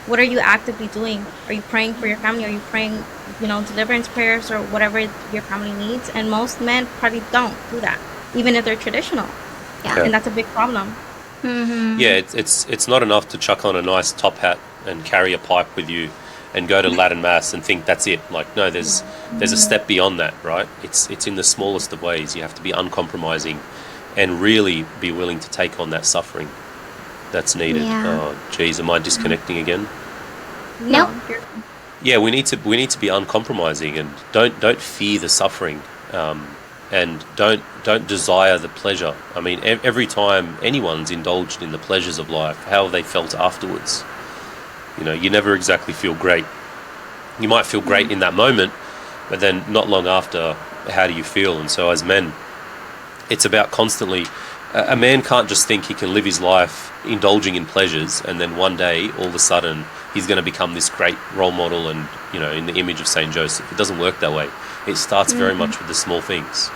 What are you actively doing? Are you praying for your family? Are you praying, deliverance prayers or whatever your family needs? And most men probably don't do that, even if they're traditional. Yeah. And that's a big problem. Yeah, it's not enough to chuck on a nice top hat and carry a pipe with you and go to Latin Mass and think that's it. Like, no, there's a step beyond that, right? It's in the smallest of ways. You have to be uncompromising and really be willing to take on that suffering that's needed. Yeah. Oh, geez, am I disconnecting again? Nope. Yeah, we need to be uncompromising and don't fear the suffering, and don't desire the pleasure. I mean, every time anyone's indulged in the pleasures of life, how have they felt afterwards? You never exactly feel great. You might feel great in that moment, but then not long after, how do you feel? And so as men, it's about constantly, a man can't just think he can live his life indulging in pleasures and then one day, all of a sudden, he's going to become this great role model and, in the image of Saint Joseph. It doesn't work that way. It starts very much with the small things.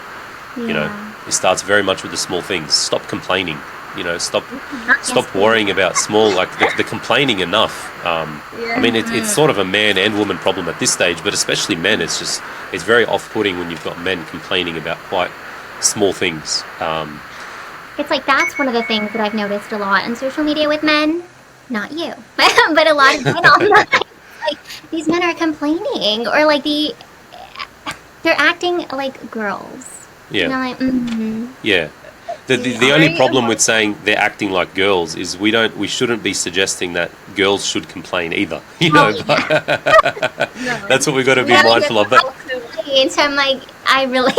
It starts very much with the small things. Stop complaining. Stop worrying about small, like the complaining enough. I mean, it's sort of a man and woman problem at this stage, but especially men, it's very off-putting when you've got men complaining about quite small things. It's like that's one of the things that I've noticed a lot on social media with men. Not you, but a lot of men online. Like, these men are complaining, or like they're acting like girls. Yeah. And I'm like, Yeah. The only problem with saying they're acting like girls is we shouldn't be suggesting that girls should complain either. That's what we've got to be mindful of. But so I'm like, I really.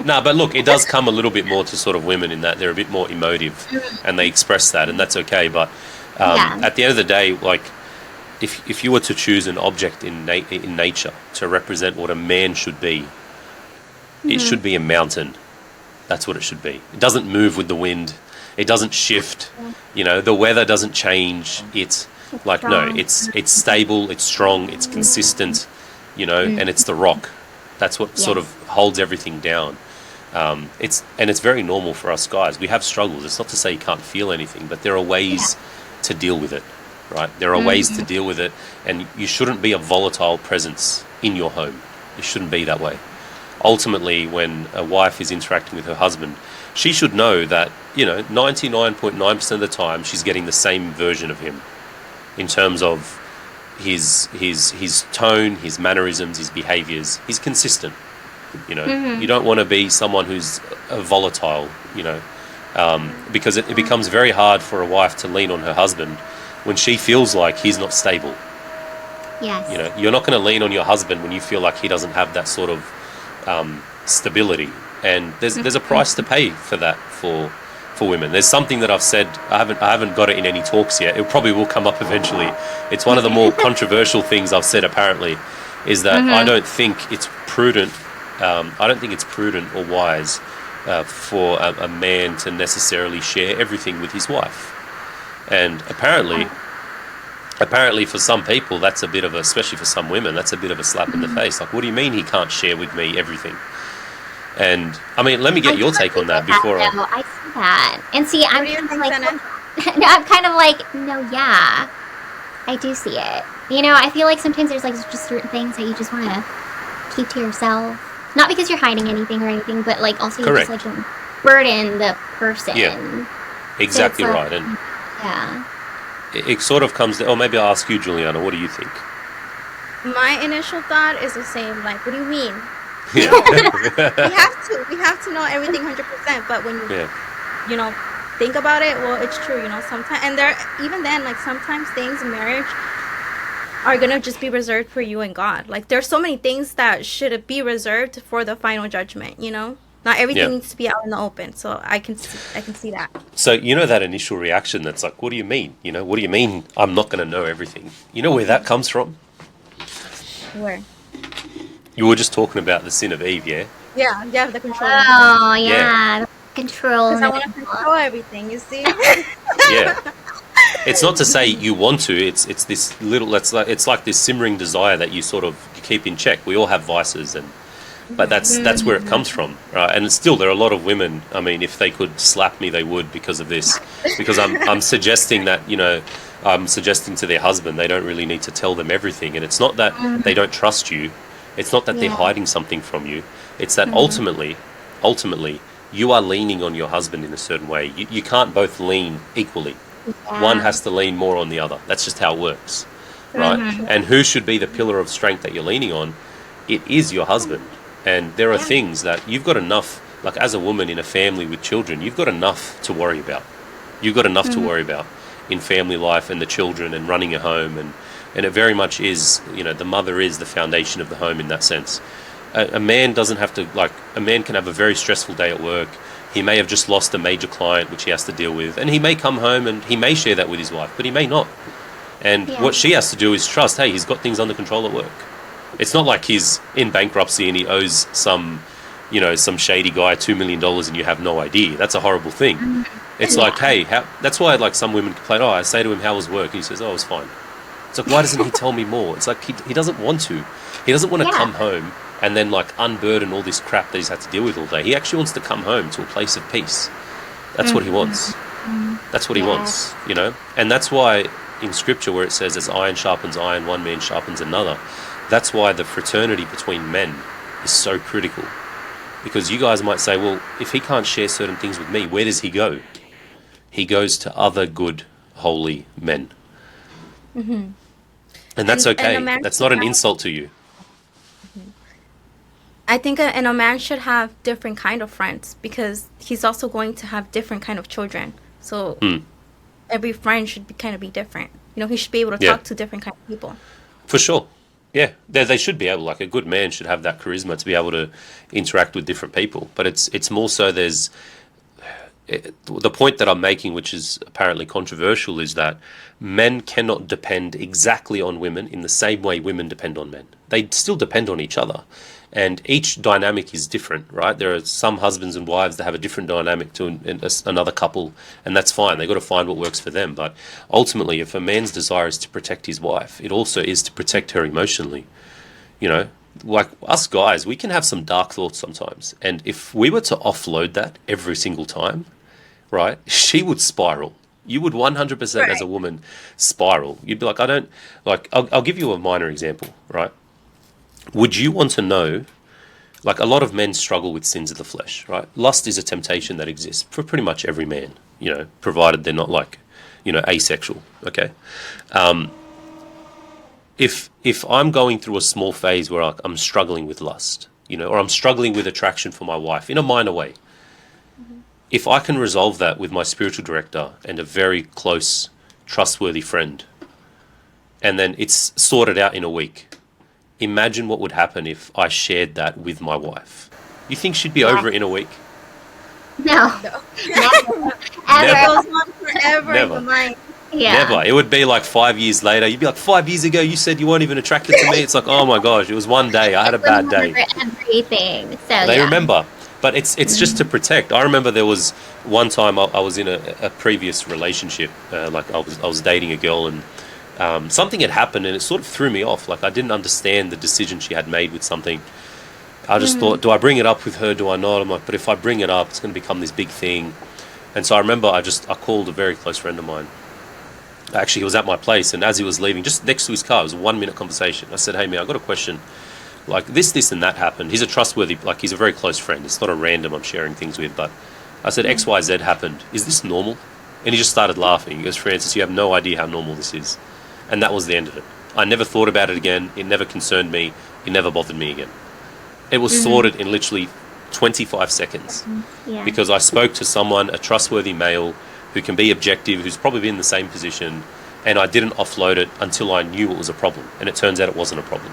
but look, it does come a little bit more to sort of women in that they're a bit more emotive, and they express that, and that's okay. But at the end of the day, like if you were to choose an object in nature to represent what a man should be, it should be a mountain. That's what it should be. It doesn't move with the wind. It doesn't shift. The weather doesn't change. It's like, no, it's stable, it's strong, it's consistent, and it's the rock. That's what sort of holds everything down. It's very normal for us guys. We have struggles. It's not to say you can't feel anything, but there are ways to deal with it, right? There are ways to deal with it, and you shouldn't be a volatile presence in your home. You shouldn't be that way. Ultimately, when a wife is interacting with her husband, she should know that 99.9% of the time she's getting the same version of him in terms of his tone, his mannerisms, his behaviors. He's consistent. You don't want to be someone who's volatile. Because it becomes very hard for a wife to lean on her husband when she feels like he's not stable. Yes. You're not going to lean on your husband when you feel like he doesn't have that sort of stability, and there's a price to pay for that for women. There's something that I've said, I haven't got it in any talks yet. It probably will come up eventually. It's one of the more controversial things I've said, apparently, is that I don't think it's prudent or wise for a man to necessarily share everything with his wife. And apparently for some people, that's a bit of especially for some women, that's a bit of a slap in the face. Like, what do you mean he can't share with me everything? And, I mean, let me get your take on that before I see that. And see, I'm kind of like, no, yeah, I do see it. I feel like sometimes there's, like, just certain things that you just want to keep to yourself. Not because you're hiding anything or anything, but, like, also you just, like, don't burden the person. Yeah, exactly so right. And yeah. It sort of comes to, maybe I'll ask you, Juliana, what do you think? My initial thought is the same. Like, what do you mean? Yeah. we have to know everything 100%. But when you think about it, well, it's true. Sometimes, and even then, like sometimes things in marriage are gonna just be reserved for you and God. Like, there's so many things that should be reserved for the final judgment. Not everything needs to be out in the open, so I can see that. So that initial reaction that's like, what do you mean? What do you mean I'm not going to know everything? You know where that comes from? Where? You were just talking about the sin of Eve, yeah? Yeah, yeah, the control. Oh, Yeah. yeah. Control. Because I want to control everything, you see? Yeah. It's not to say you want to. It's this little. It's like this simmering desire that you sort of you keep in check. We all have vices, but that's where it comes from, right? And still, there are a lot of women. I mean, if they could slap me, they would because of this. Because I'm suggesting that I'm suggesting to their husband they don't really need to tell them everything, and it's not that they don't trust you. It's not that they're hiding something from you. It's that ultimately, you are leaning on your husband in a certain way. You can't both lean equally. Yeah. One has to lean more on the other. That's just how it works, right? And who should be the pillar of strength that you're leaning on? It is your husband. And there are things that you've got enough, like as a woman in a family with children, you've got enough to worry about. You've got enough to worry about in family life and the children and running a home. And it very much is, the mother is the foundation of the home in that sense. A man doesn't have to, a man can have a very stressful day at work. He may have just lost a major client which he has to deal with, and he may come home and he may share that with his wife, but he may not. And what she has to do is trust, hey, he's got things under control at work. It's not like he's in bankruptcy and he owes some shady guy $2 million and you have no idea. That's a horrible thing. It's like, hey, that's why some women complain, I say to him, how was work? And he says, it was fine. It's like, why doesn't he tell me more? It's like he doesn't want to. He doesn't want to come home and then unburden all this crap that he's had to deal with all day. He actually wants to come home to a place of peace. That's what he wants. That's what he wants, And that's why in scripture where it says as iron sharpens iron, one man sharpens another, that's why the fraternity between men is so critical. Because you guys might say, well, if he can't share certain things with me, where does he go? He goes to other good, holy men. And that's okay. That's not an insult to you. I think a man should have different kind of friends because he's also going to have different kind of children. So every friend should be different. He should be able to talk to different kind of people. For sure. Yeah, they should be able, a good man should have that charisma to be able to interact with different people. But it's more so the point that I'm making, which is apparently controversial, is that men cannot depend exactly on women in the same way women depend on men. They still depend on each other. And each dynamic is different, right? There are some husbands and wives that have a different dynamic to another couple, and that's fine. They've got to find what works for them. But ultimately, if a man's desire is to protect his wife, it also is to protect her emotionally. Like us guys, we can have some dark thoughts sometimes. And if we were to offload that every single time, right, she would spiral. You would 100% as a woman spiral. You'd be like, I'll give you a minor example, right? Would you want to know, a lot of men struggle with sins of the flesh, right? Lust is a temptation that exists for pretty much every man, provided they're not asexual, okay? If I'm going through a small phase where I'm struggling with lust, or I'm struggling with attraction for my wife in a minor way, if I can resolve that with my spiritual director and a very close, trustworthy friend, and then it's sorted out in a week, imagine what would happen if I shared that with my wife. You think she'd be over it in a week? No. Never. Ever. It goes on forever in the mind. Yeah. Never. It would be 5 years later. You'd be like, 5 years ago, you said you weren't even attracted to me. It's like, oh my gosh, it was one day. I had a bad day. Everything. So They remember. But it's just to protect. I remember there was one time I was in a previous relationship. I was dating a girl and something had happened and it sort of threw me off. I didn't understand the decision she had made with something. I just thought, do I bring it up with her? Do I not? I'm like, but if I bring it up, it's going to become this big thing. And so I remember I called a very close friend of mine. Actually, he was at my place, and as he was leaving, just next to his car, it was a 1-minute conversation. I said, hey, man, I got a question. This and that happened. He's a trustworthy, he's a very close friend. It's not a random I'm sharing things with, but I said, X, Y, Z happened. Is this normal? And he just started laughing. He goes, Francis, you have no idea how normal this is. And that was the end of it. I never thought about it again. It never concerned me. It never bothered me again. It was sorted in literally 25 seconds. Because I spoke to someone, a trustworthy male, who can be objective, who's probably been in the same position, and I didn't offload it until I knew it was a problem. And it turns out it wasn't a problem.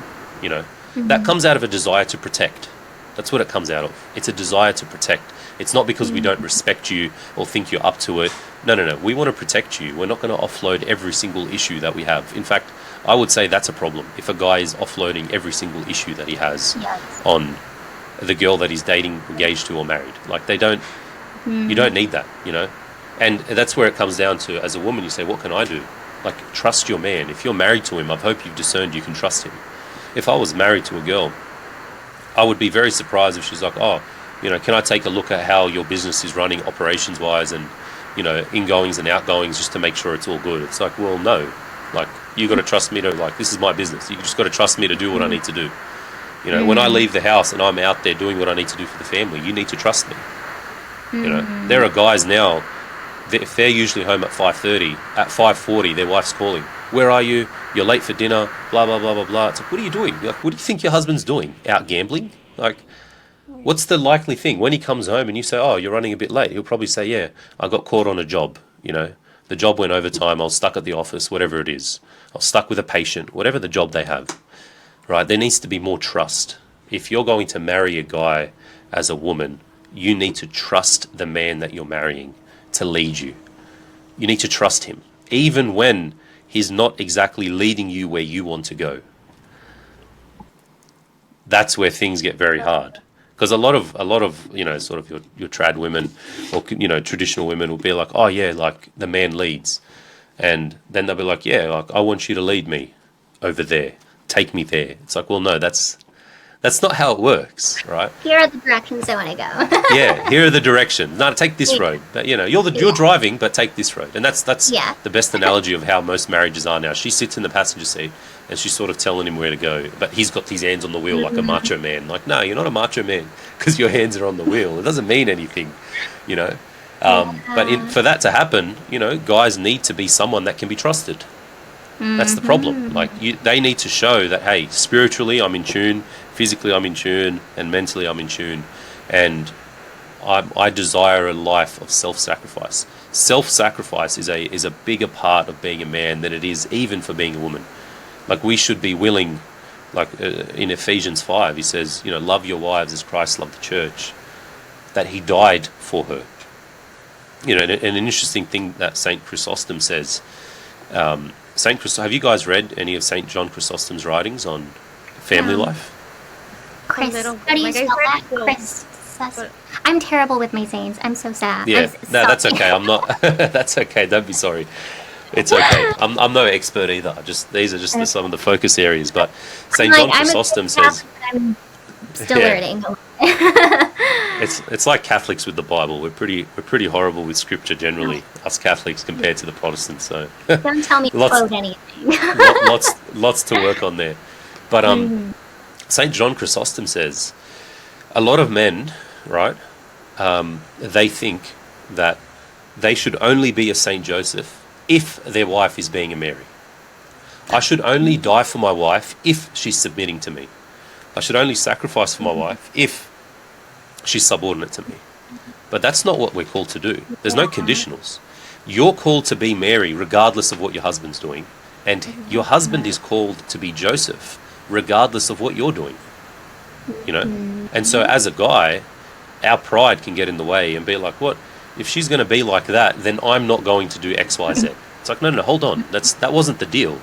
That comes out of a desire to protect. That's what it comes out of. It's a desire to protect. It's not because we don't respect you or think you're up to it. No. We want to protect you. We're not going to offload every single issue that we have. In fact, I would say that's a problem. If a guy is offloading every single issue that he has on the girl that he's dating, engaged to, or married. Like they don't. You don't need that, you know. And that's where it comes down to, as a woman, you say, what can I do? Like, trust your man. If you're married to him, I hope you've discerned you can trust him. If I was married to a girl, I would be very surprised if she's like, oh, you know, can I take a look at how your business is running operations-wise and, you know, ingoings and outgoings just to make sure it's all good? It's like, well, no. Like, you got to trust me to, like, this is my business. You just got to trust me to do what I need to do. You know, when I leave the house and I'm out there doing what I need to do for the family, you need to trust me. You know, there are guys now, if they're usually home at 5:30, at 5:40, their wife's calling. Where are you? You're late for dinner, blah, blah, blah, blah, blah. It's like, what are you doing? You're like, what do you think your husband's doing? Out gambling? Like, what's the likely thing? When he comes home and you say, oh, you're running a bit late, he'll probably say, yeah, I got caught on a job, you know. The job went overtime, I was stuck at the office, whatever it is. I was stuck with a patient, whatever the job they have, right? There needs to be more trust. If you're going to marry a guy as a woman, you need to trust the man that you're marrying to lead you. You need to trust him, even when he's not exactly leading you where you want to go. That's where things get very hard. Because a lot of you know, sort of your trad women or, you know, traditional women will be like, oh yeah, like the man leads. And then they'll be like, yeah, like I want you to lead me over there. Take me there. It's like, well, no, that's not how it works, right? Here are the directions I want to go. Yeah, here are the directions. No, take this road. But, you know, you're driving, but take this road. And that's the best analogy of how most marriages are now. She sits in the passenger seat and she's sort of telling him where to go, but he's got his hands on the wheel like a macho man. Like, no, you're not a macho man because your hands are on the wheel. It doesn't mean anything, you know. But for that to happen, you know, guys need to be someone that can be trusted. That's the problem. Like, they need to show that, hey, spiritually I'm in tune, physically I'm in tune, and mentally I'm in tune, and I desire a life of self-sacrifice. Self-sacrifice is a bigger part of being a man than it is even for being a woman. Like, we should be willing, like in Ephesians 5, he says, you know, love your wives as Christ loved the church, that he died for her. You know, and an interesting thing that St. Chrysostom says, have you guys read any of St. John Chrysostom's writings on family life? Chris, how do you spell that? Chris. I'm terrible with my sayings. I'm so sad. Yeah, no, that's okay. I'm not. That's okay. Don't be sorry. It's okay. I'm no expert either. These are just some of the focus areas. But St. John Chrysostom says, I'm still learning. It's like Catholics with the Bible. We're pretty horrible with Scripture generally, us Catholics compared to the Protestants. So don't tell me to quote anything. lots to work on there. But St. John Chrysostom says, a lot of men, right? They think that they should only be a St. Joseph if their wife is being a Mary. I should only die for my wife if she's submitting to me. I should only sacrifice for my wife if she's subordinate to me. But that's not what we're called to do. There's no conditionals. You're called to be Mary regardless of what your husband's doing. And your husband is called to be Joseph regardless of what you're doing. You know? And so as a guy, our pride can get in the way and be like, what? If she's going to be like that, then I'm not going to do X, Y, Z. It's like, no, hold on. That wasn't the deal.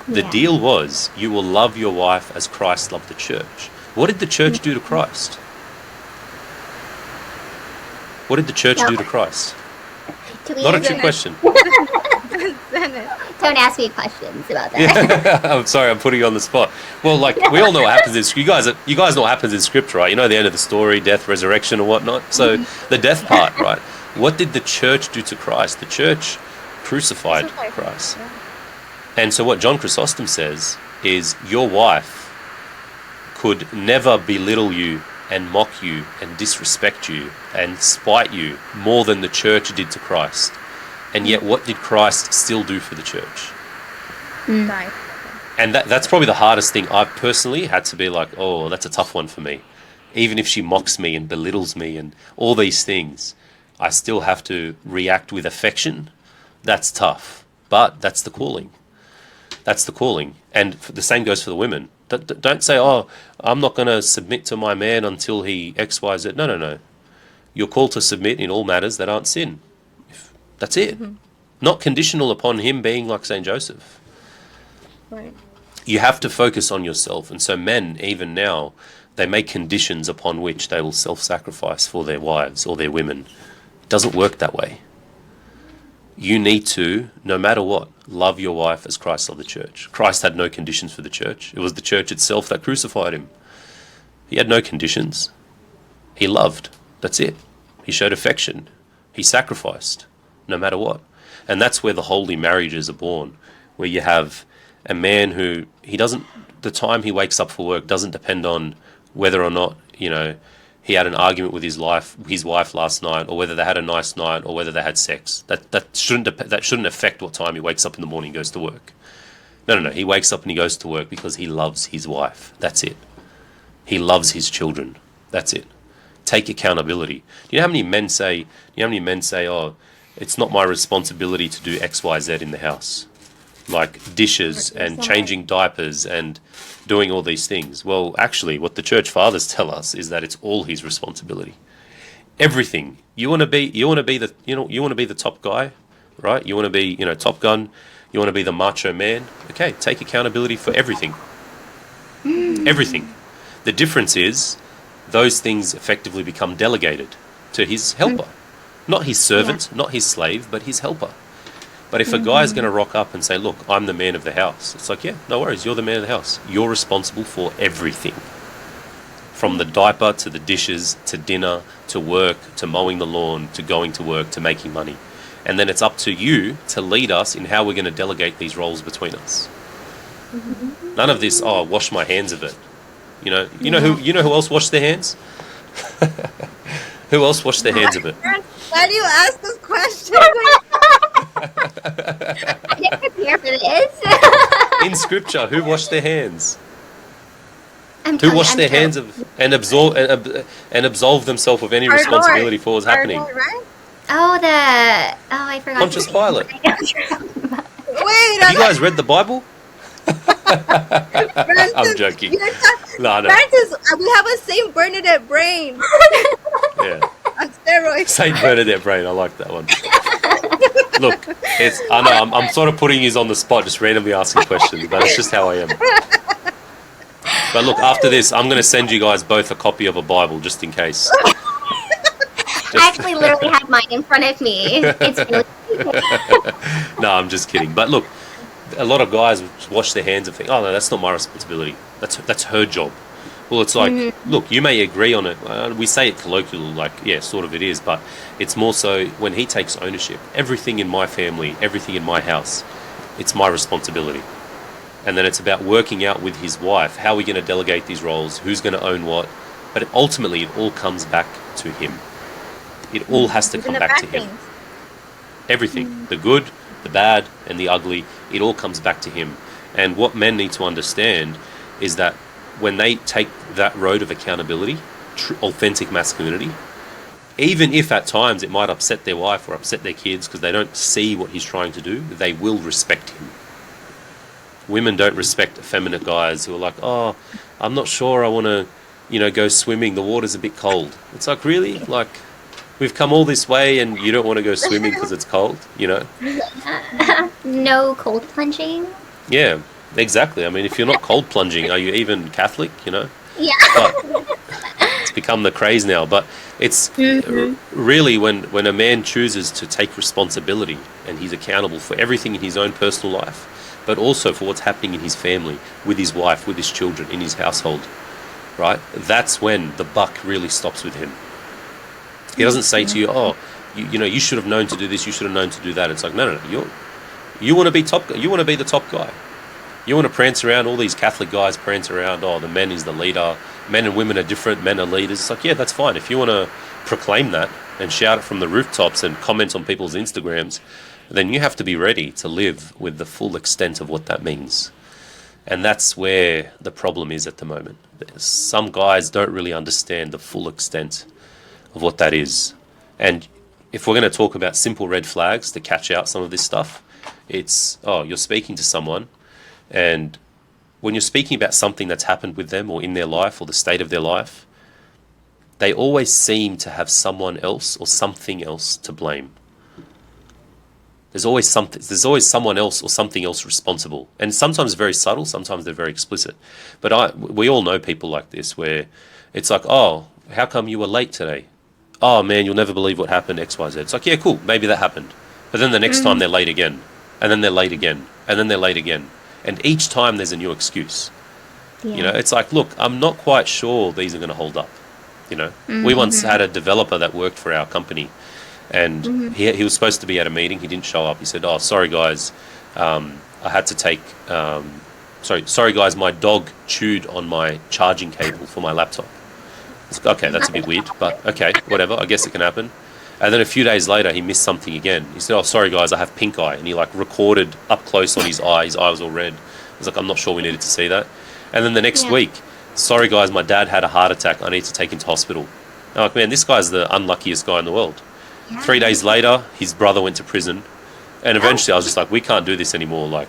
The deal was you will love your wife as Christ loved the church. What did the church do to Christ? What did the church do to Christ? Not a trick question. Don't ask me questions about that. I'm sorry, I'm putting you on the spot. Well, like, we all know what happens in Scripture. You guys know what happens in Scripture, right? You know the end of the story, death, resurrection, and whatnot. So the death part, right? What did the church do to Christ? The church crucified Christ. And so what John Chrysostom says is your wife could never belittle you and mock you and disrespect you and spite you more than the church did to Christ. And yet what did Christ still do for the church? And that's probably the hardest thing. I personally had to be like, oh, that's a tough one for me. Even if she mocks me and belittles me and all these things, I still have to react with affection. That's tough. But that's the calling. That's the calling. And the same goes for the women. Don't say, oh, I'm not going to submit to my man until he X, Y, Z. No. You're called to submit in all matters that aren't sin. That's it. Not conditional upon him being like St. Joseph. Right. You have to focus on yourself. And so men, even now, they make conditions upon which they will self-sacrifice for their wives or their women. It doesn't work that way. You need to, no matter what, love your wife as Christ loved the church. Christ had no conditions for the church. It was the church itself that crucified him. He had no conditions. He loved. That's it. He showed affection. He sacrificed, no matter what. And that's where the holy marriages are born, where you have a man who, the time he wakes up for work doesn't depend on whether or not, he had an argument with his wife last night, or whether they had a nice night, or whether they had sex. That shouldn't affect what time he wakes up in the morning and goes to work. No. He wakes up and he goes to work because he loves his wife. That's it. He loves his children. That's it. Take accountability. Do you know how many men say, oh, it's not my responsibility to do X, Y, Z in the house? Like dishes and changing diapers and doing all these things. Well, actually, what the church fathers tell us is that it's all his responsibility. Everything. You want to be the top guy, right? You want to be, Top Gun. You want to be the macho man. Okay, take accountability for everything. Everything. The difference is those things effectively become delegated to his helper. Not his servant, not his slave, but his helper. But if a guy's going to rock up and say, look, I'm the man of the house, it's like, yeah, no worries, you're the man of the house. You're responsible for everything. From the diaper to the dishes to dinner to work to mowing the lawn to going to work to making money. And then it's up to you to lead us in how we're going to delegate these roles between us. None of this, wash my hands of it. You know who else washed their hands? Who else washed their hands of it? Why do you ask this question? I didn't prepare for this. In scripture, who washed their hands? Who washed their hands and absolved themselves of any responsibility for what was happening? Lord, right? I forgot. Pontius Pilate. Wait, have you guys read the Bible? Francis, I'm joking. No. Francis, we have a Saint Bernadette brain. Yeah. On steroids. Saint Bernadette brain. I like that one. Look, I know I'm sort of putting you on the spot, just randomly asking questions, but it's just how I am. But look, after this, I'm going to send you guys both a copy of a Bible, just in case. I actually literally have mine in front of me. It's really No, I'm just kidding. But look, a lot of guys wash their hands and think, oh no, that's not my responsibility. That's her job. Well, it's like, look, you may agree on it. We say it colloquially, like, yeah, sort of it is, but it's more so when he takes ownership. Everything in my family, everything in my house, it's my responsibility. And then it's about working out with his wife, how are we going to delegate these roles, who's going to own what. But ultimately, it all comes back to him. It all has to come back to him. Everything, the good, the bad, and the ugly, it all comes back to him. And what men need to understand is that when they take that road of accountability, authentic masculinity, even if at times it might upset their wife or upset their kids because they don't see what he's trying to do, they will respect him. Women don't respect effeminate guys who are like, oh, I'm not sure I want to, go swimming. The water's a bit cold. It's like, really? Like, we've come all this way and you don't want to go swimming because it's cold, No cold plunging. Yeah, exactly. I mean, if you're not cold plunging, are you even Catholic, Yeah. But it's become the craze now. But it's really when a man chooses to take responsibility and he's accountable for everything in his own personal life, but also for what's happening in his family, with his wife, with his children, in his household, right? That's when the buck really stops with him. He doesn't say to you, oh, you should have known to do this, you should have known to do that. It's like, no. You want to be top. You want to be the top guy. You want to prance around. All these Catholic guys prance around. Oh, the man is the leader. Men and women are different. Men are leaders. It's like, yeah, that's fine. If you want to proclaim that and shout it from the rooftops and comment on people's Instagrams, then you have to be ready to live with the full extent of what that means. And that's where the problem is at the moment. Some guys don't really understand the full extent of what that is. And if we're going to talk about simple red flags to catch out some of this stuff, it's, you're speaking to someone, and when you're speaking about something that's happened with them or in their life or the state of their life, they always seem to have someone else or something else to blame. There's always something. There's always someone else or something else responsible, and sometimes very subtle. Sometimes they're very explicit. But we all know people like this, where it's like, oh, how come you were late today? Oh man, you'll never believe what happened. X, Y, Z. It's like, yeah, cool, maybe that happened. But then the next time they're late again, and then they're late again, and then they're late again, and each time there's a new excuse. Yeah. You know, it's like, look, I'm not quite sure these are going to hold up. You know, we once had a developer that worked for our company, and he was supposed to be at a meeting. He didn't show up. He said, "Oh, sorry guys, I had to take. Sorry guys, my dog chewed on my charging cable for my laptop." It's, okay, that's a bit weird, but okay, whatever. I guess it can happen. And then a few days later, he missed something again. He said, "Oh, sorry guys, I have pink eye," and he like recorded up close on his eye. His eye was all red. I was like, "I'm not sure we needed to see that." And then the next week, "Sorry guys, my dad had a heart attack. I need to take him to hospital." I'm like, man, this guy's the unluckiest guy in the world. Yeah. 3 days later, his brother went to prison, and eventually I was just like, we can't do this anymore. Like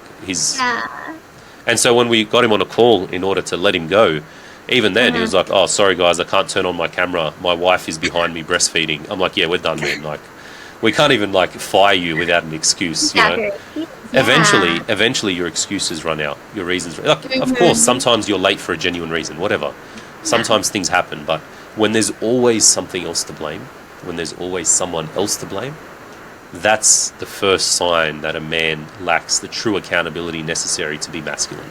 and so when we got him on a call in order to let him go, even then he was like, "Oh, sorry guys, I can't turn on my camera. My wife is behind me breastfeeding." I'm like, "Yeah, we're done, man. Like, we can't even like fire you without an excuse, you know." Eventually your excuses run out, your reasons. Like, of course, sometimes you're late for a genuine reason, whatever. Sometimes things happen, but when there's always something else to blame, when there's always someone else to blame, that's the first sign that a man lacks the true accountability necessary to be masculine.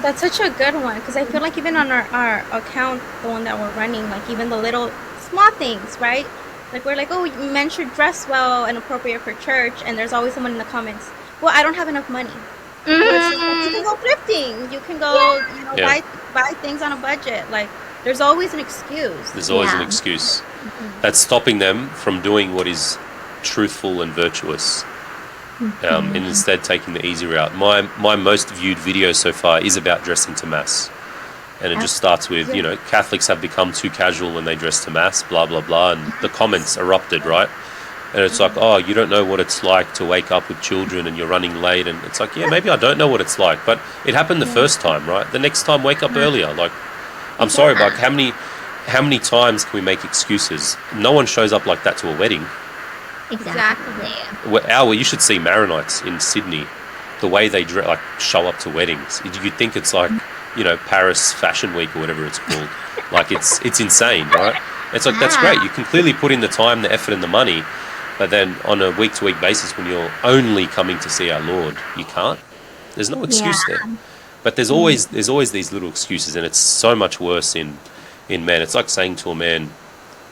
That's such a good one, because I feel like even on our account, the one that we're running, like even the little small things, right? Like we're like, oh, men should dress well and appropriate for church, and there's always someone in the comments, well, I don't have enough money. You can go thrifting. You can go, buy things on a budget. Like there's always an excuse. There's always an excuse that's stopping them from doing what is truthful and virtuous, and instead taking the easy route. My most viewed video so far is about dressing to mass. And it just starts with, you know, Catholics have become too casual when they dress to mass, blah, blah, blah. And the comments erupted, right? And it's like, oh, you don't know what it's like to wake up with children and you're running late. And it's like, yeah, maybe I don't know what it's like. But it happened the first time, right? The next time, wake up earlier. Like, I'm sorry, but how many times can we make excuses? No one shows up like that to a wedding. Exactly. You should see Maronites in Sydney. The way they show up to weddings. You'd think it's like, you know, Paris Fashion Week or whatever it's called. Like it's insane, right? It's like, that's great. You can clearly put in the time, the effort and the money, but then on a week-to-week basis when you're only coming to see our Lord, you can't. There's no excuse there. But there's always these little excuses, and it's so much worse in men. It's like saying to a man,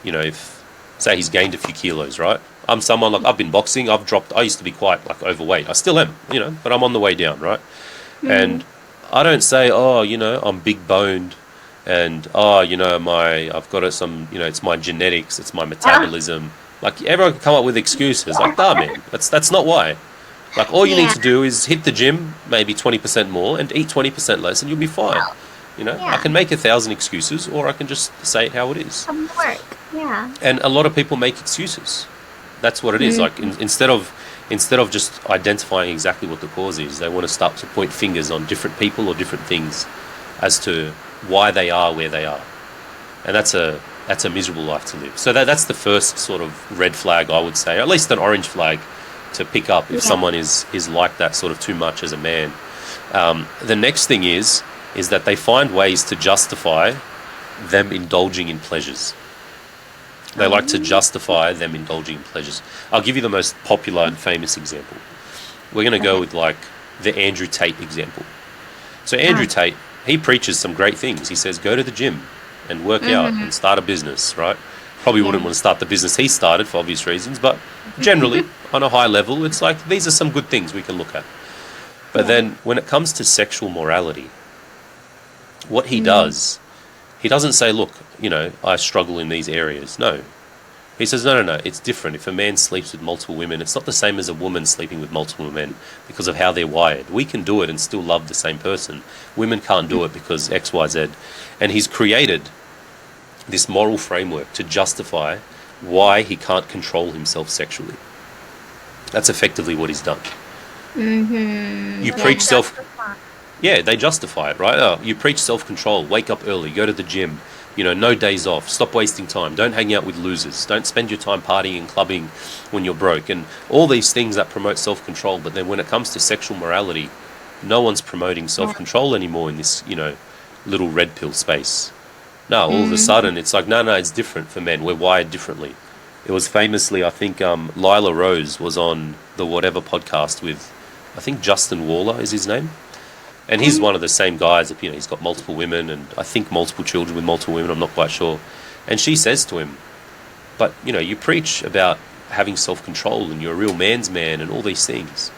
you know, if say he's gained a few kilos, right? I'm someone like, I've been boxing, I used to be quite like overweight. I still am, you know, but I'm on the way down, right? And I don't say, oh, you know, I'm big boned and, oh, you know, I've got some, you know, it's my genetics, it's my metabolism. Like everyone can come up with excuses. Like, nah, man, that's not why. Like all you need to do is hit the gym maybe 20% more and eat 20% less and you'll be fine. You know, I can make 1,000 excuses or I can just say it how it is. Work. And a lot of people make excuses. That's what it is. Like instead of just identifying exactly what the cause is, they want to start to point fingers on different people or different things as to why they are where they are. And that's a miserable life to live. So that's the first sort of red flag, I would say, or at least an orange flag to pick up if someone is like that sort of too much as a man. The next thing is that they find ways to justify them indulging in pleasures. They like to justify them indulging in pleasures. I'll give you the most popular and famous example. We're going to go with like the Andrew Tate example. So Andrew Tate, he preaches some great things. He says, go to the gym and work out and start a business, right? Probably wouldn't want to start the business he started for obvious reasons, but generally on a high level, it's like these are some good things we can look at. But then when it comes to sexual morality, what he does, he doesn't say, look, you know, I struggle in these areas. No. He says, no, it's different. If a man sleeps with multiple women, it's not the same as a woman sleeping with multiple men because of how they're wired. We can do it and still love the same person. Women can't do it because X, Y, Z. And he's created this moral framework to justify why he can't control himself sexually. That's effectively what he's done. You preach they justify it, right? Oh, you preach self-control, wake up early, go to the gym, No days off. Stop wasting time. Don't hang out with losers. Don't spend your time partying and clubbing when you're broke. And all these things that promote self-control. But then when it comes to sexual morality, no one's promoting self-control anymore in this, little red pill space. No, all of a sudden it's like, no, it's different for men. We're wired differently. It was famously, I think, Lila Rose was on the whatever podcast with, I think Justin Waller is his name. And he's one of the same guys, he's got multiple women and I think multiple children with multiple women, I'm not quite sure. And she says to him, but, you preach about having self-control and you're a real man's man and all these things.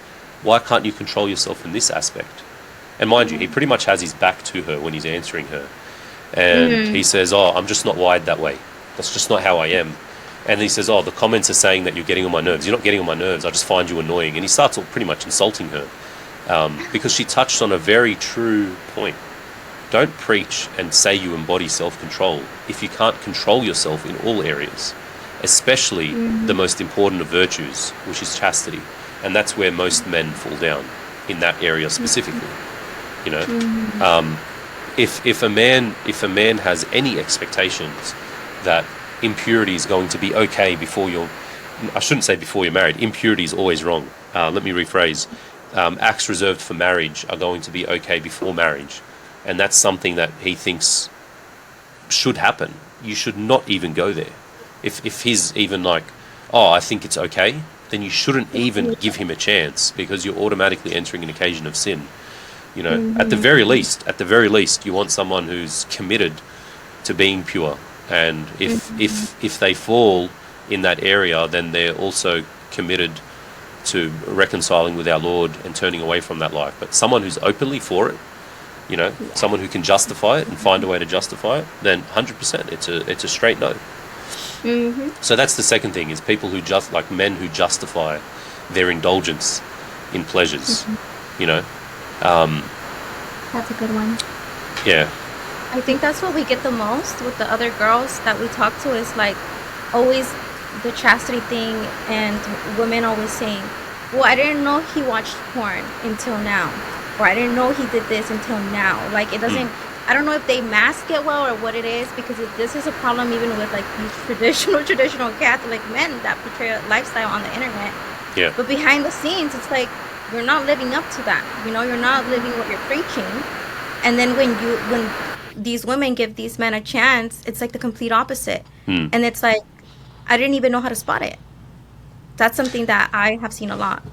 Why can't you control yourself in this aspect? And mind you, he pretty much has his back to her when he's answering her. And he says, I'm just not wired that way. That's just not how I am. And he says, the comments are saying that you're getting on my nerves. You're not getting on my nerves. I just find you annoying. And he starts pretty much insulting her. Because she touched on a very true point. Don't preach and say you embody self-control if you can't control yourself in all areas, especially the most important of virtues, which is chastity. And that's where most men fall down, in that area specifically. If a man has any expectations that impurity is going to be okay I shouldn't say before you're married. Impurity is always wrong. Let me rephrase. Acts reserved for marriage are going to be okay before marriage, and that's something that he thinks should happen. You should not even go there. If he's even like, I think it's okay, then you shouldn't even give him a chance, because you're automatically entering an occasion of sin. At the very least, you want someone who's committed to being pure, and if they fall in that area, then they're also committed to reconciling with our Lord and turning away from that life. But someone who's openly for it, someone who can justify it and find a way to justify it, then 100%, it's a straight no. So that's the second thing, is people who men who justify their indulgence in pleasures. That's a good one. Yeah. I think that's what we get the most with the other girls that we talk to, is like always the chastity thing, and women always saying, well, I didn't know he watched porn until now, or I didn't know he did this until now. Like, it doesn't, I don't know if they mask it well or what it is, because this is a problem even with like these traditional Catholic men that portray a lifestyle on the internet. Yeah. But behind the scenes, it's like, you're not living up to that. You're not living what you're preaching. And then when these women give these men a chance, it's like the complete opposite. And it's like, I didn't even know how to spot it. That's something that I have seen a lot.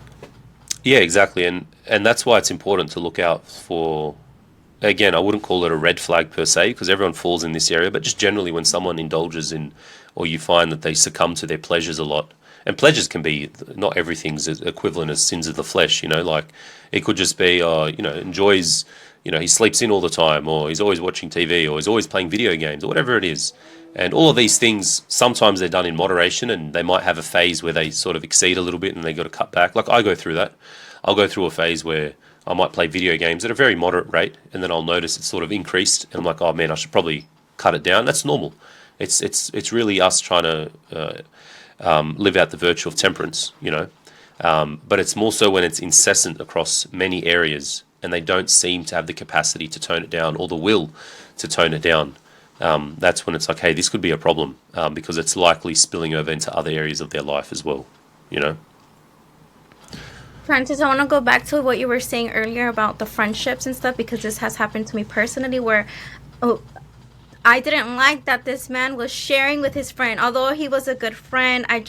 Yeah, exactly. And that's why it's important to look out for, again, I wouldn't call it a red flag per se, because everyone falls in this area, but just generally when someone indulges in, or you find that they succumb to their pleasures a lot. And pleasures can be, not everything's as equivalent as sins of the flesh, like it could just be, enjoys, he sleeps in all the time, or he's always watching TV, or he's always playing video games, or whatever it is. And all of these things, sometimes they're done in moderation, and they might have a phase where they sort of exceed a little bit and they got to cut back. Like I go through that. I'll go through a phase where I might play video games at a very moderate rate, and then I'll notice it's sort of increased, and I'm like, oh man, I should probably cut it down. That's normal. It's really us trying to live out the virtue of temperance, but it's more so when it's incessant across many areas, and they don't seem to have the capacity to tone it down or the will to tone it down. That's when it's like, hey, this could be a problem, because it's likely spilling over into other areas of their life as well, Francis, I want to go back to what you were saying earlier about the friendships and stuff, because this has happened to me personally, where I didn't like that this man was sharing with his friend. Although he was a good friend, I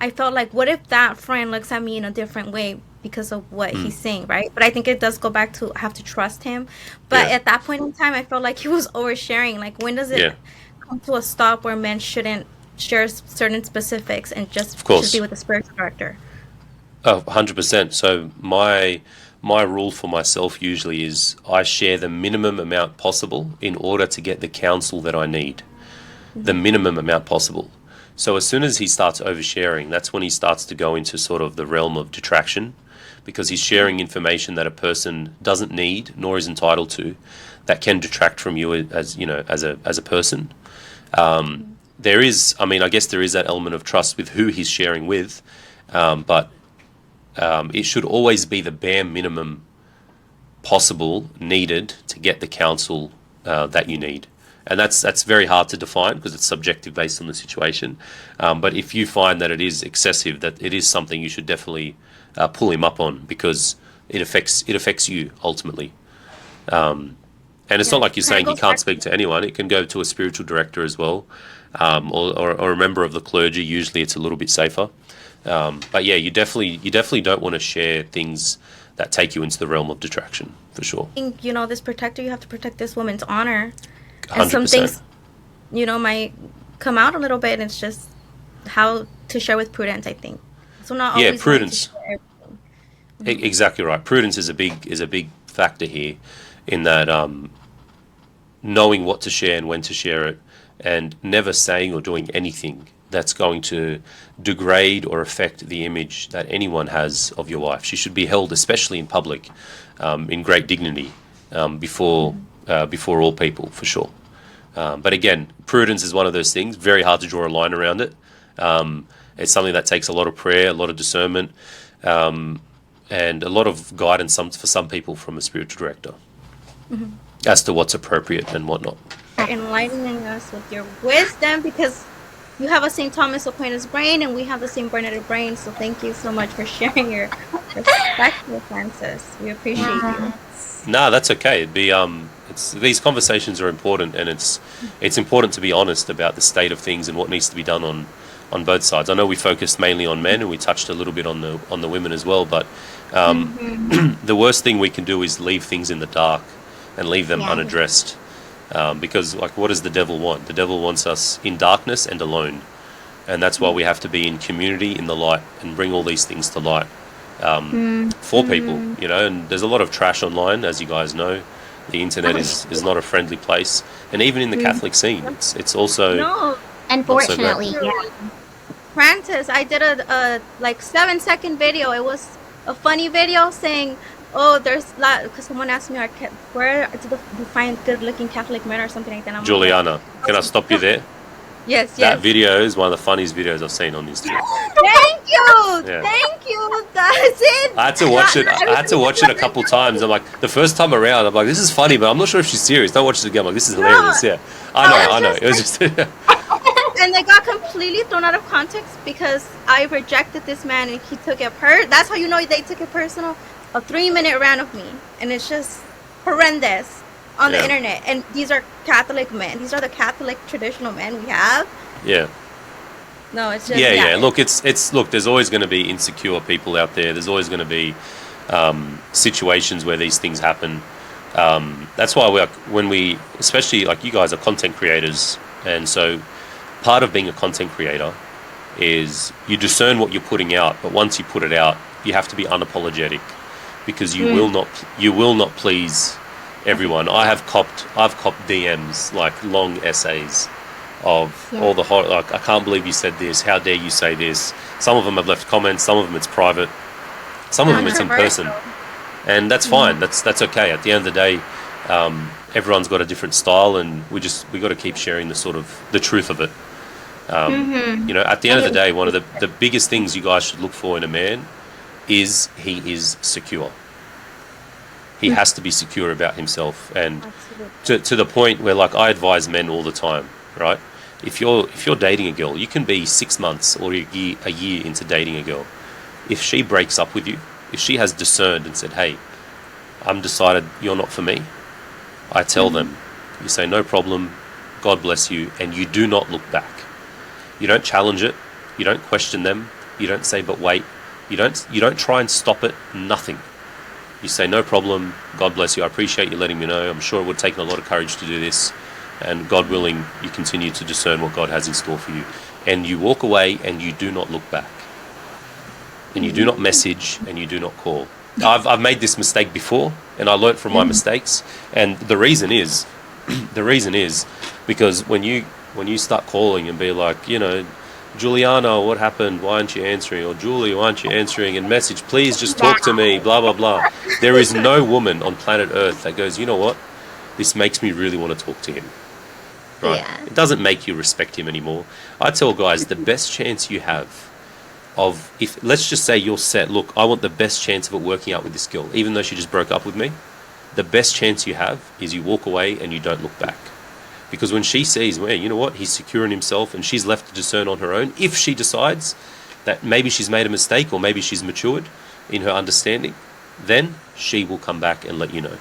felt like, what if that friend looks at me in a different way because of what he's saying, right? But I think it does go back to, I have to trust him. But at that point in time, I felt like he was oversharing. Like, when does it come to a stop where men shouldn't share certain specifics and just should be with the spiritual director? 100%. So my rule for myself usually is I share the minimum amount possible in order to get the counsel that I need. The minimum amount possible. So as soon as he starts oversharing, that's when he starts to go into sort of the realm of detraction, because he's sharing information that a person doesn't need nor is entitled to, that can detract from you as a person. There is, I guess there is that element of trust with who he's sharing with, but it should always be the bare minimum possible needed to get the counsel that you need. And that's very hard to define because it's subjective based on the situation. But if you find that it is excessive, that it is something you should definitely pull him up on, because it affects you ultimately. And it's not like you're saying he can't speak to anyone. It can go to a spiritual director as well, or a member of the clergy. Usually it's a little bit safer. But yeah, you definitely don't want to share things that take you into the realm of detraction, for sure. You know, this protector, you have to protect this woman's honor. 100%. And some things, you know, might come out a little bit, and it's just how to share with prudence, I think. So not always. Yeah, prudence. Exactly right. Prudence is a big factor here, in that knowing what to share and when to share it, and never saying or doing anything that's going to degrade or affect the image that anyone has of your wife. She should be held, especially in public, in great dignity, before all people, for sure. But again, prudence is one of those things, very hard to draw a line around it. It's something that takes a lot of prayer, a lot of discernment, and a lot of guidance for some people from a spiritual director, as to what's appropriate and whatnot. Enlightening us with your wisdom, because you have a St. Thomas Aquinas brain and we have the St. Bernadette brain. So thank you so much for sharing your perspective, Francis. We appreciate you. No, that's okay. These conversations are important, and it's important to be honest about the state of things and what needs to be done on both sides. I know we focused mainly on men, and we touched a little bit on the women as well, but the worst thing we can do is leave things in the dark and leave them unaddressed. Because, like, what does the devil want? The devil wants us in darkness and alone, and that's why we have to be in community, in the light, and bring all these things to light for people, you know. And there's a lot of trash online, as you guys know. The internet is not a friendly place, and even in the Catholic scene, it's also unfortunately. Francis, I did a like 7-second video. It was a funny video saying, oh, there's because someone asked me, where do you find good-looking Catholic men or something like that. Juliana, can I stop you there? Yes. That video is one of the funniest videos I've seen on Instagram. Thank you. That's it. I had to watch it a couple times. I'm like, the first time around, I'm like, this is funny, but I'm not sure if she's serious. Don't watch it again. I'm like, this is hilarious. Yeah, I know. It was just. And they got completely thrown out of context because I rejected this man and he took it that's how you know they took it personal. A 3-minute rant of me, and it's just horrendous on the internet. And these are Catholic men. These are the Catholic traditional men we have. Yeah. No, it's just Look, look. There's always going to be insecure people out there. There's always going to be situations where these things happen. That's why especially like you guys are content creators, and so part of being a content creator is you discern what you're putting out, but once you put it out, you have to be unapologetic, because you will not please everyone. I've copped DMs, like long essays of all the like, I can't believe you said this, how dare you say this. Some of them have left comments, some of them it's private, some of them it's in person, and that's fine. That's okay. At the end of the day, everyone's got a different style, and we got to keep sharing the truth of it. You know, at the end of the day, one of the biggest things you guys should look for in a man is he is secure. He has to be secure about himself, and to the point where, like, I advise men all the time, right? If you're dating a girl, you can be 6 months or a year into dating a girl. If she breaks up with you, if she has discerned and said, hey, I'm decided you're not for me, I tell them, you say, no problem, God bless you, and you do not look back. You don't challenge it, you don't question them, you don't say, but wait, you don't try and stop it, nothing. You say, no problem, God bless you, I appreciate you letting me know, I'm sure it would have taken a lot of courage to do this, and God willing, you continue to discern what God has in store for you. And you walk away and you do not look back. And you do not message and you do not call. I've made this mistake before, and I learnt from my mistakes, and the reason is because when you start calling and be like, you know, Juliana, what happened? Why aren't you answering? Or Julie, why aren't you answering? And message, please just talk to me, blah, blah, blah. There is no woman on planet Earth that goes, you know what? This makes me really want to talk to him. Right? Yeah. It doesn't make you respect him anymore. I tell guys, the best chance you have of, if let's just say you're set, look, I want the best chance of it working out with this girl, even though she just broke up with me, the best chance you have is you walk away and you don't look back. Because when she sees, well, you know what, he's secure in himself and she's left to discern on her own, if she decides that maybe she's made a mistake or maybe she's matured in her understanding, then she will come back and let you know.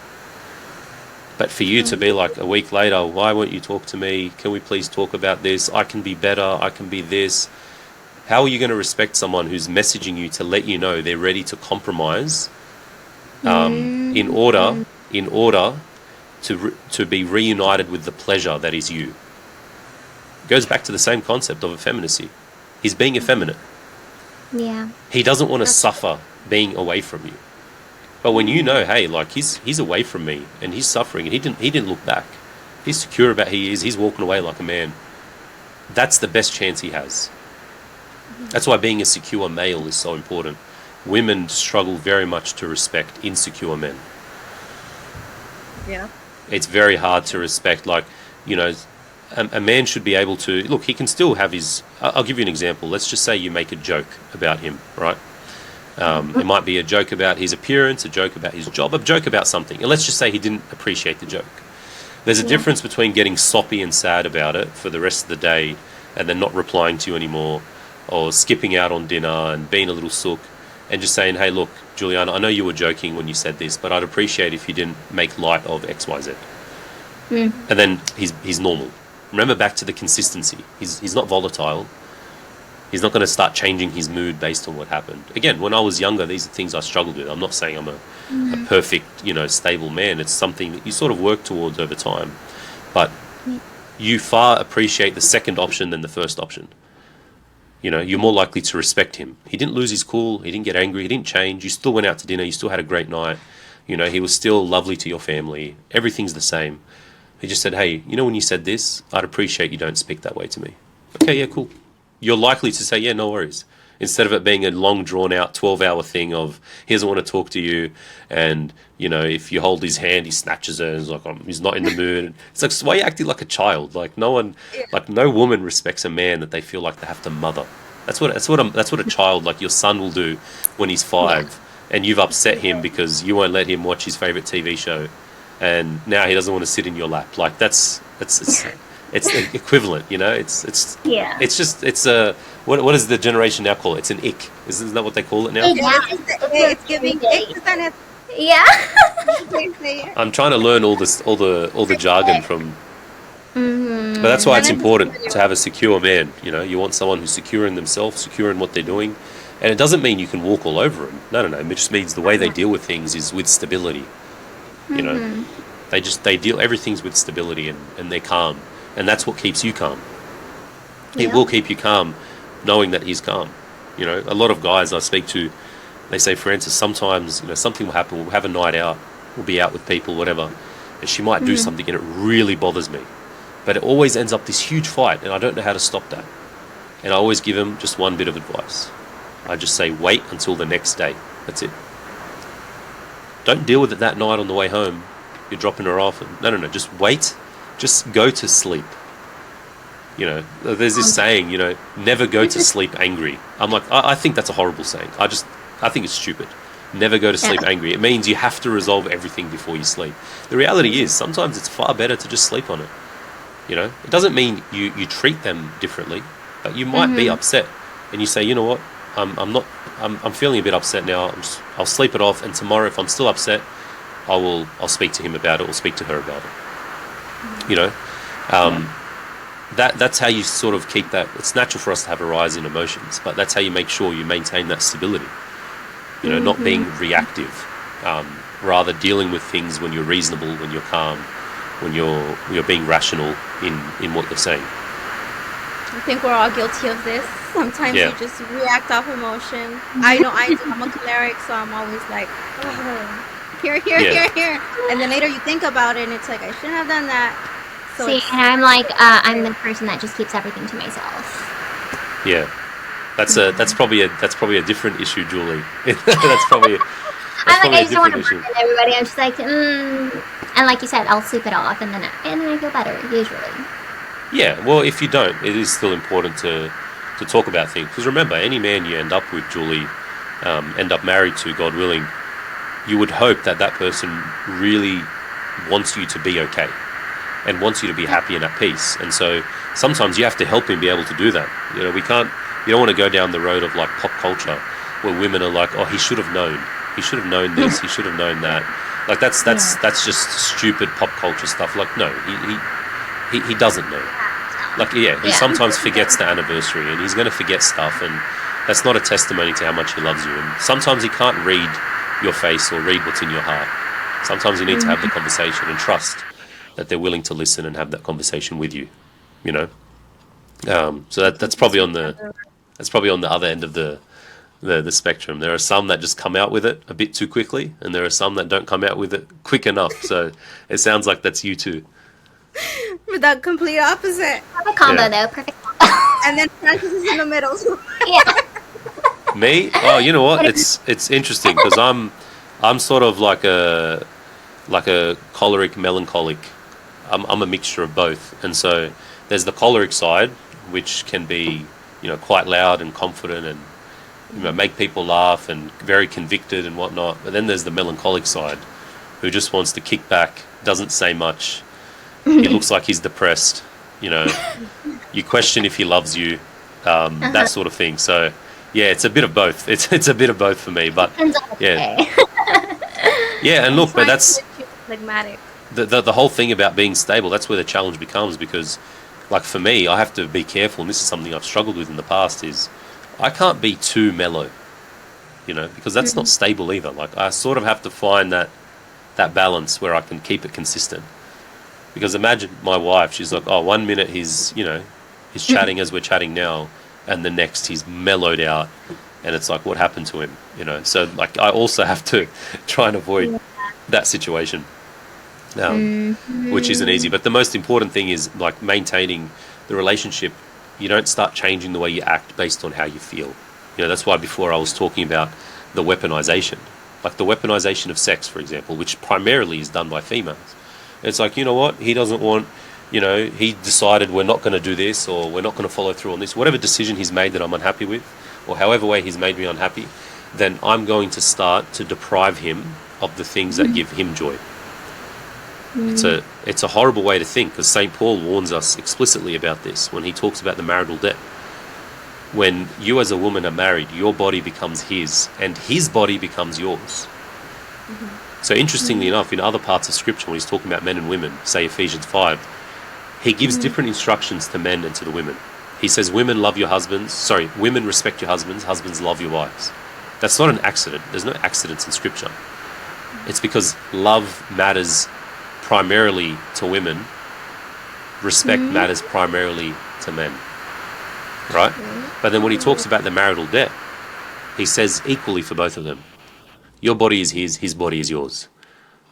But for you to be like a week later, why won't you talk to me? Can we please talk about this? I can be better. I can be this. How are you going to respect someone who's messaging you to let you know they're ready to compromise in order to be reunited with the pleasure that is you? It goes back to the same concept of effeminacy. He's being effeminate. Yeah. He doesn't want to suffer being away from you. But when you know, hey, like he's away from me and he's suffering and he didn't look back. He's secure about who he is. He's walking away like a man. That's the best chance he has. That's why being a secure male is so important. Women struggle very much to respect insecure men. Yeah. It's very hard to respect, like, you know, a man should be able to, look, he can still have his, I'll give you an example. Let's just say you make a joke about him, right? It might be a joke about his appearance, a joke about his job, a joke about something. And let's just say he didn't appreciate the joke. There's a difference between getting soppy and sad about it for the rest of the day and then not replying to you anymore, or skipping out on dinner and being a little sook, and just saying, hey, look, Juliana, I know you were joking when you said this, but I'd appreciate if you didn't make light of X, Y, Z. And then he's normal. Remember, back to the consistency. He's not volatile. He's not going to start changing his mood based on what happened. Again, when I was younger, these are things I struggled with. I'm not saying I'm a perfect, you know, stable man. It's something that you sort of work towards over time. But you far appreciate the second option than the first option. You know, you're more likely to respect him. He didn't lose his cool. He didn't get angry. He didn't change. You still went out to dinner. You still had a great night. You know, he was still lovely to your family. Everything's the same. He just said, hey, you know, when you said this, I'd appreciate you don't speak that way to me. Okay, yeah, cool. You're likely to say, yeah, no worries. Instead of it being a long, drawn-out 12-hour thing of he doesn't want to talk to you, and, you know, if you hold his hand, he snatches it, and he's like, he's not in the mood. It's like, why are you acting like a child? Like, no one, like, no woman respects a man that they feel like they have to mother. That's what a child, like your son, will do when he's 5, and you've upset him because you won't let him watch his favorite TV show, and now he doesn't want to sit in your lap. Like, it's the equivalent, you know. It's a what does the generation now call it? It's an ick. Isn't that what they call it now? Yeah, it's giving ick, isn't it? Yeah. I'm trying to learn all the jargon from. But that's why it's important to have a secure man. You know, you want someone who's secure in themselves, secure in what they're doing, and it doesn't mean you can walk all over them. No. It just means the way they deal with things is with stability. You know, they deal everything's with stability and they're calm. And that's what keeps you calm. It will keep you calm, knowing that he's calm. You know, a lot of guys I speak to, they say, Francis, sometimes, you know, something will happen. We'll have a night out. We'll be out with people, whatever. And she might do something and it really bothers me. But it always ends up this huge fight and I don't know how to stop that. And I always give him just one bit of advice. I just say, wait until the next day. That's it. Don't deal with it that night on the way home. You're dropping her off. No. Just wait. Just go to sleep. You know, there's this saying, you know, never go to sleep angry. I'm like, I think that's a horrible saying. I think it's stupid. Never go to sleep angry. It means you have to resolve everything before you sleep. The reality is sometimes it's far better to just sleep on it. You know, it doesn't mean you treat them differently, but you might be upset and you say, you know what, I'm feeling a bit upset now. I'll sleep it off, and tomorrow if I'm still upset, I'll speak to him about it or speak to her about it. You know, that's how you sort of keep that. It's natural for us to have a rise in emotions, but that's how you make sure you maintain that stability. You know, not being reactive, rather dealing with things when you're reasonable, when you're calm, when you're being rational in what you're saying. I think we're all guilty of this. Sometimes you just react off emotion. I know I do. I'm a choleric, so I'm always like, here. And then later you think about it and it's like, I shouldn't have done that. So see, and I'm like, I'm the person that just keeps everything to myself. Yeah. That's probably a different issue, Julie. that's probably I just don't want to burden everybody. I'm just like, and like you said, I'll sleep it off, and then I feel better usually. Yeah, well, if you don't, it is still important to talk about things. Because remember, any man you end up with, Julie, end up married to, God willing, you would hope that person really wants you to be okay. and wants you to be happy and at peace. And so sometimes you have to help him be able to do that. You know, you don't want to go down the road of like pop culture where women are like, oh, he should have known this, he should have known that. Like that's just stupid pop culture stuff. Like, no, he doesn't know. Like, he sometimes forgets the anniversary, and he's going to forget stuff, and that's not a testimony to how much he loves you. And sometimes he can't read your face or read what's in your heart. Sometimes you need to have the conversation and trust that they're willing to listen and have that conversation with you. You know, so that's probably on the other end of the spectrum. There are some that just come out with it a bit too quickly, and there are some that don't come out with it quick enough. So it sounds like that's you too. The complete opposite. Have a combo though, perfect. And then Francis is in the middle. Yeah. Me? Oh, you know what? It's interesting because I'm sort of like a choleric melancholic. I'm a mixture of both, and so there's the choleric side, which can be, you know, quite loud and confident and, you know, make people laugh and very convicted and whatnot. But then there's the melancholic side, who just wants to kick back, doesn't say much. He looks like he's depressed. You know, you question if he loves you, that sort of thing. So yeah, it's a bit of both. It's a bit of both for me. But yeah, yeah. And look, but that's phlegmatic. The whole thing about being stable. That's where the challenge becomes, because, like, for me, I have to be careful, and this is something I've struggled with in the past, is I can't be too mellow, you know, because that's not stable either. Like, I sort of have to find that balance where I can keep it consistent. Because imagine my wife, she's like, oh, 1 minute he's chatting as we're chatting now, and the next he's mellowed out, and it's like, what happened to him, you know? So, like, I also have to try and avoid that situation. Which isn't easy. But the most important thing is, like, maintaining the relationship. You don't start changing the way you act based on how you feel. You know, that's why before I was talking about the weaponization. Like the weaponization of sex, for example, which primarily is done by females. It's like, you know what, he doesn't want, you know, he decided we're not going to do this, or we're not going to follow through on this. Whatever decision he's made that I'm unhappy with, or however way he's made me unhappy, then I'm going to start to deprive him of the things that give him joy. It's a horrible way to think, because St. Paul warns us explicitly about this when he talks about the marital debt. When you as a woman are married, your body becomes his, and his body becomes yours. So interestingly enough, in other parts of Scripture, when he's talking about men and women, say Ephesians 5, he gives different instructions to men and to the women. He says, women respect your husbands, husbands love your wives. That's not an accident. There's no accidents in Scripture. It's because love matters primarily to women, respect matters primarily to men, right? But then when he talks about the marital debt, he says equally for both of them. Your body is his body is yours.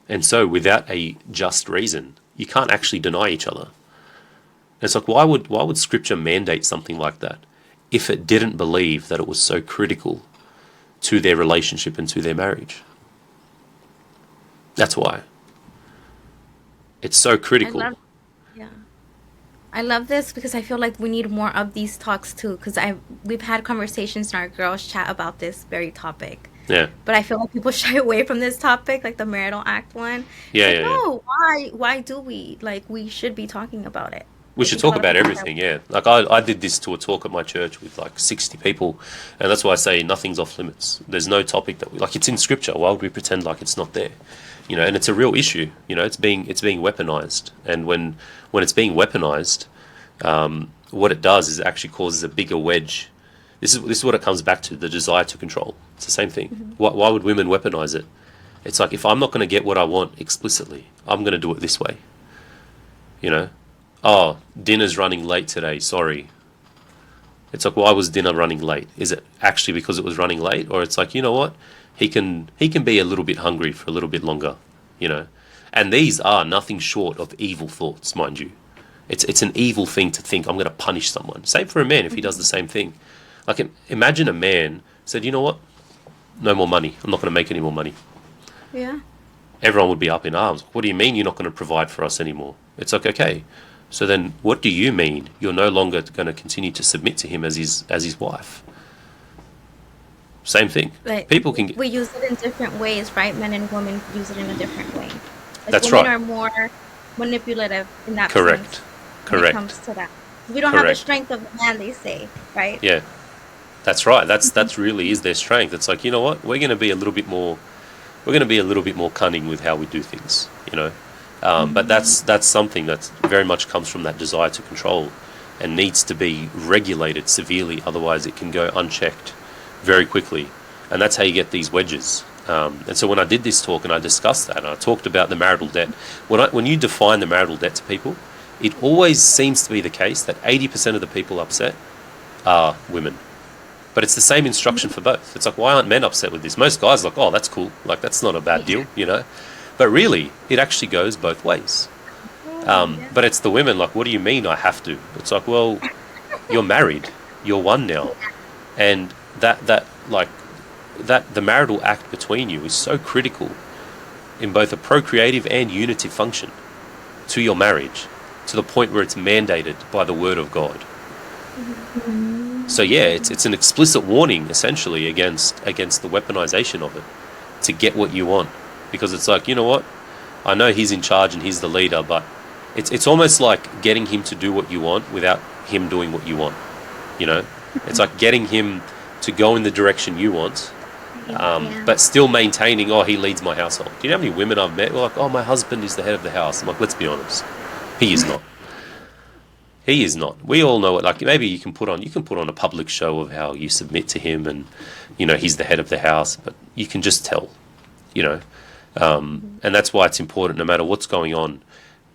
And so without a just reason, you can't actually deny each other. And it's like, why would Scripture mandate something like that if it didn't believe that it was so critical to their relationship and to their marriage? That's why. It's so critical. I love this because I feel like we need more of these talks too, because we've had conversations in our girls chat about this very topic. Yeah. But I feel like people shy away from this topic, like the marital act one. No, why do we? Like, we should be talking about it. We should talk about everything, yeah. Like, I did this to a talk at my church with like 60 people, and that's why I say nothing's off limits. There's no topic that like, it's in Scripture. Why would we pretend like it's not there? You know, and it's a real issue. You know, it's being weaponized, and when it's being weaponized, what it does is it actually causes a bigger wedge. This is what it comes back to: the desire to control. It's the same thing. Why would women weaponize it? It's like, if I'm not going to get what I want explicitly, I'm going to do it this way. You know, oh, dinner's running late today. Sorry. It's like, why was dinner running late? Is it actually because it was running late, or it's like, you know what? He can be a little bit hungry for a little bit longer, you know. And these are nothing short of evil thoughts, mind you. It's an evil thing to think, I'm going to punish someone. Same for a man if he does the same thing. Like, imagine a man said, you know what? No more money. I'm not going to make any more money. Yeah. Everyone would be up in arms. What do you mean you're not going to provide for us anymore? It's like, okay. So then what do you mean you're no longer going to continue to submit to him as his wife? Same thing. Like, people can. We use it in different ways, right? Men and women use it in a different way. Like, That's women right. are more manipulative in that Correct. sense. When it Correct. comes to that, we don't have the strength of a man, they say, right? Yeah, that's right. That's really is their strength. It's like, you know what, we're going to be a little bit more cunning with how we do things, you know. But that's something that very much comes from that desire to control, and needs to be regulated severely. Otherwise, it can go unchecked very quickly, and that's how you get these wedges. And so when I did this talk and I discussed that, and I talked about the marital debt, when you define the marital debt to people, it always seems to be the case that 80% of the people upset are women. But it's the same instruction for both. It's like, why aren't men upset with this? Most guys are like, oh, that's cool. Like, that's not a bad deal, you know. But really, it actually goes both ways. But it's the women, like, what do you mean I have to? It's like, well, you're married. You're one now. And the marital act between you is so critical in both a procreative and unitive function to your marriage, to the point where it's mandated by the word of God. So yeah, it's an explicit warning essentially against the weaponization of it, to get what you want. Because it's like, you know what, I know he's in charge and he's the leader, but it's almost like getting him to do what you want without him doing what you want, you know. It's like getting him to go in the direction you want, but still maintaining, oh, he leads my household. Do you know how many women I've met who are like, oh, my husband is the head of the house? I'm like, let's be honest, he is not. He is not. We all know it. Like, maybe you can put on a public show of how you submit to him, and you know he's the head of the house, but you can just tell, you know. And that's why it's important, no matter what's going on,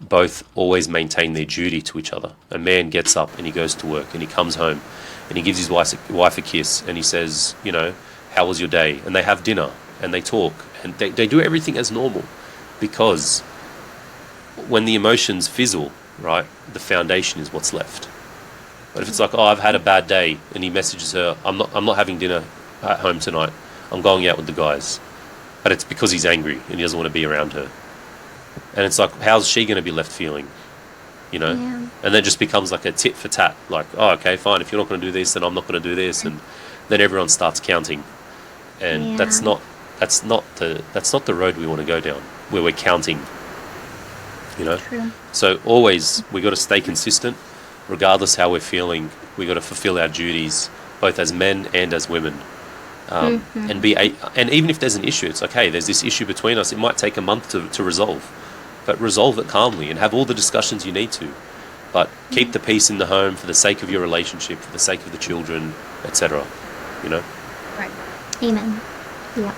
both always maintain their duty to each other. A man gets up and he goes to work and he comes home and he gives his wife a kiss and he says, you know, how was your day? And they have dinner and they talk and they do everything as normal, because when the emotions fizzle, right, the foundation is what's left. But if it's like, oh, I've had a bad day, and he messages her, I'm not having dinner at home tonight, I'm going out with the guys, but it's because he's angry and he doesn't want to be around her. And it's like, how's she going to be left feeling, you know? Yeah. And then it just becomes like a tit for tat, like, oh, okay, fine, if you're not going to do this, then I'm not going to do this, and then everyone starts counting, and that's not the road we want to go down, where we're counting, you know. True. So always we got to stay consistent, regardless how we're feeling. We got to fulfill our duties, both as men and as women. And even if there's an issue, it's like, hey, there's this issue between us. It might take a month to resolve, but resolve it calmly and have all the discussions you need to. But keep the peace in the home for the sake of your relationship, for the sake of the children, etc. You know. Right. Amen. Yep.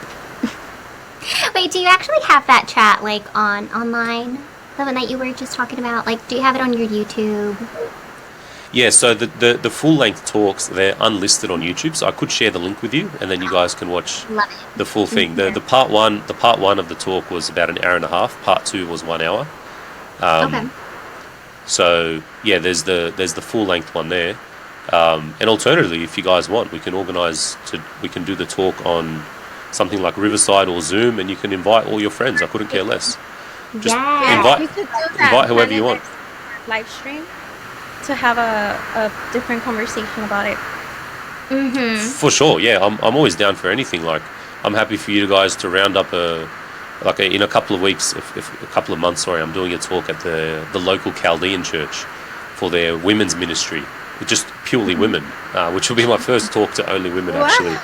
Wait, do you actually have that chat like online? The one that you were just talking about? Like, do you have it on your YouTube? Yeah, so the full-length talks, they're unlisted on YouTube, so I could share the link with you, and then you guys can watch the full thing. The part one of the talk was about an hour and a half. Part 2 was 1 hour. Okay. So yeah, there's the full-length one there. And alternatively, if you guys want, we can do the talk on something like Riverside or Zoom, and you can invite all your friends. I couldn't care less. Just invite whoever you want. Live stream to have a different conversation about it. For sure, yeah. I'm always down for anything. Like, I'm happy for you guys to round up in a couple of weeks, if a couple of months. Sorry, I'm doing a talk at the local Chaldean church for their women's ministry, with just purely women, which will be my first talk to only women actually.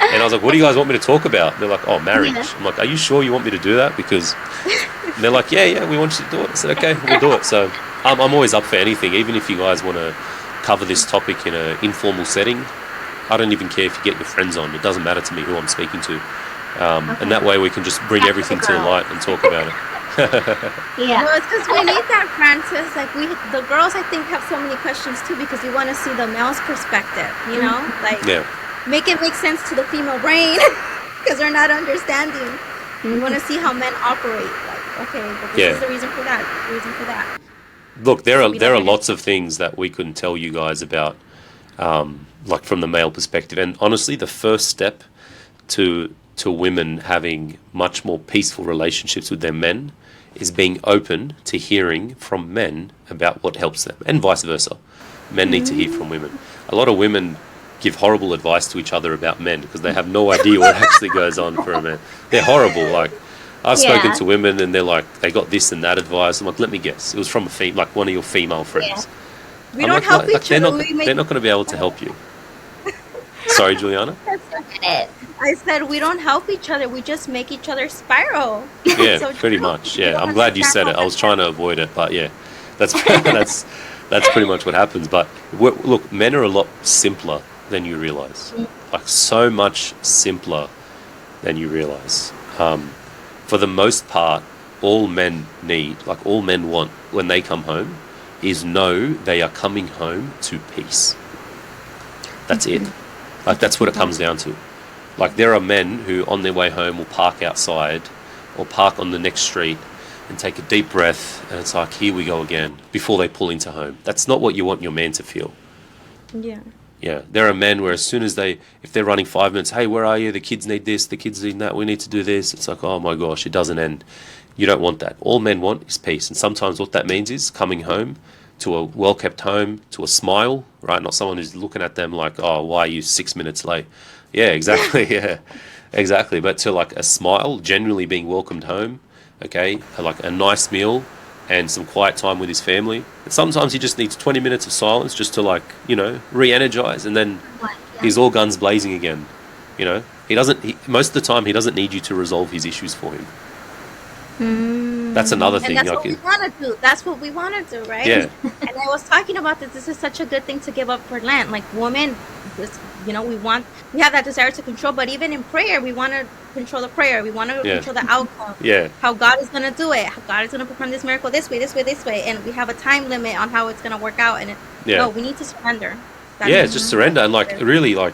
And I was like, what do you guys want me to talk about? They're like, oh, marriage. Yeah. I'm like, are you sure you want me to do that? Because they're like, yeah, we want you to do it. I said, okay, we'll do it. So I'm always up for anything, even if you guys want to cover this topic in an informal setting. I don't even care if you get your friends on. It doesn't matter to me who I'm speaking to. And that way we can just bring everything to the light and talk about it. Yeah. Well, it's because we need that, Francis. Like, the girls, I think, have so many questions too, because we want to see the male's perspective, you know? Like, make it make sense to the female brain, because they're not understanding. We want to see how men operate. Like, okay, but this is the reason for that, the reason for that. Look, there are lots of things that we couldn't tell you guys about, like from the male perspective. And honestly, the first step to women having much more peaceful relationships with their men is being open to hearing from men about what helps them, and vice versa. Men need to hear from women. A lot of women give horrible advice to each other about men because they have no idea what actually goes on for a man. They're horrible. Like, I've spoken to women and they're like, they got this and that advice. I'm like, let me guess. It was from like one of your female friends. We don't help each they're other. They're not going to be able to help you. Sorry, Juliana? I said we don't help each other. We just make each other spiral. Yeah, so pretty much. Yeah, I'm glad you said it. I was trying to avoid it, but yeah, that's that's pretty much what happens. But look, men are a lot simpler than you realize. Like so much simpler than you realize. For the most part, all men need, like all men want when they come home, is know they are coming home to peace. That's it. Like that's what it comes down to. Like there are men who on their way home will park outside or park on the next street and take a deep breath and it's like, here we go again, before they pull into home. That's not what you want your man to feel. Yeah. Yeah. There are men where as soon as if they're running 5 minutes, hey, where are you? The kids need this, the kids need that, we need to do this. It's like, oh my gosh, it doesn't end. You don't want that. All men want is peace. And sometimes what that means is coming home to a well-kept home, to a smile, right? Not someone who's looking at them like, oh, why are you 6 minutes late? Yeah, exactly. Yeah, exactly. But to like a smile, genuinely being welcomed home, okay, like a nice meal and some quiet time with his family. And sometimes he just needs 20 minutes of silence just to like, re-energize, and then he's all guns blazing again. Most of the time he doesn't need you to resolve his issues for him. That's another thing. And that's what we want to do. That's what we want to do, right? Yeah. And I was talking about this. This is such a good thing to give up for Lent. Like women, we have that desire to control, but even in prayer, we want to control the prayer. We want to control the outcome. Yeah. How God is going to do it. How God is going to perform this miracle this way, this way, this way. And we have a time limit on how it's going to work out. And no, we need to surrender. Just surrender. And like really like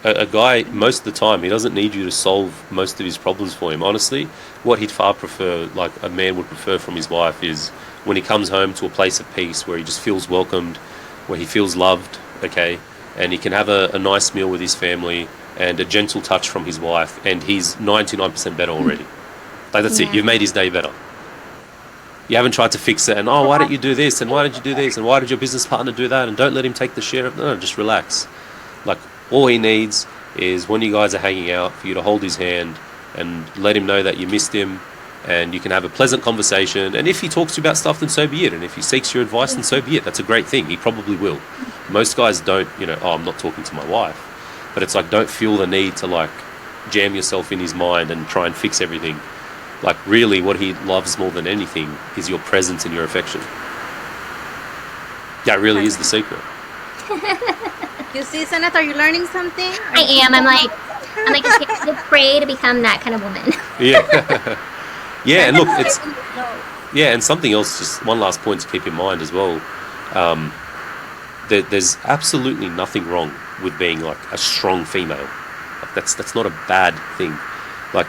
a guy, most of the time, he doesn't need you to solve most of his problems for him. Honestly, what he'd far prefer, like a man would prefer from his wife, is when he comes home to a place of peace where he just feels welcomed, where he feels loved, okay, and he can have a nice meal with his family and a gentle touch from his wife, and he's 99% better already. Like that's it. You've made his day better. You haven't tried to fix it and, oh, why don't you do this and why did you do this and why did your business partner do that and don't let him take the share of... No, just relax. Like all he needs is when you guys are hanging out for you to hold his hand and let him know that you missed him, and you can have a pleasant conversation. And if he talks to you about stuff, then so be it. And if he seeks your advice, then so be it. That's a great thing. He probably will. Most guys don't, oh, I'm not talking to my wife. But it's like, don't feel the need to like jam yourself in his mind and try and fix everything. Like really what he loves more than anything is your presence and your affection. That really is the secret. You see, Zeneth, are you learning something? I am. I'm like afraid to become that kind of woman. Yeah. Yeah, and look, and something else, just one last point to keep in mind as well. There's absolutely nothing wrong with being like a strong female. Like that's not a bad thing. Like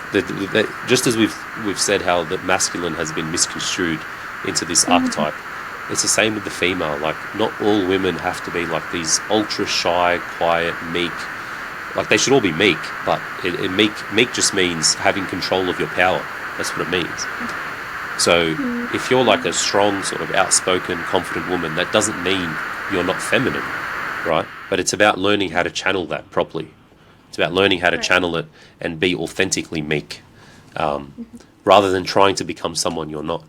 just as we've said how the masculine has been misconstrued into this archetype, it's the same with the female. Like not all women have to be like these ultra shy, quiet, meek. Like they should all be meek, but meek just means having control of your power. That's what it means. So if you're like a strong, sort of outspoken, confident woman, that doesn't mean you're not feminine, right? But it's about learning how to channel that properly. It's about learning how to channel it and be authentically meek, rather than trying to become someone you're not,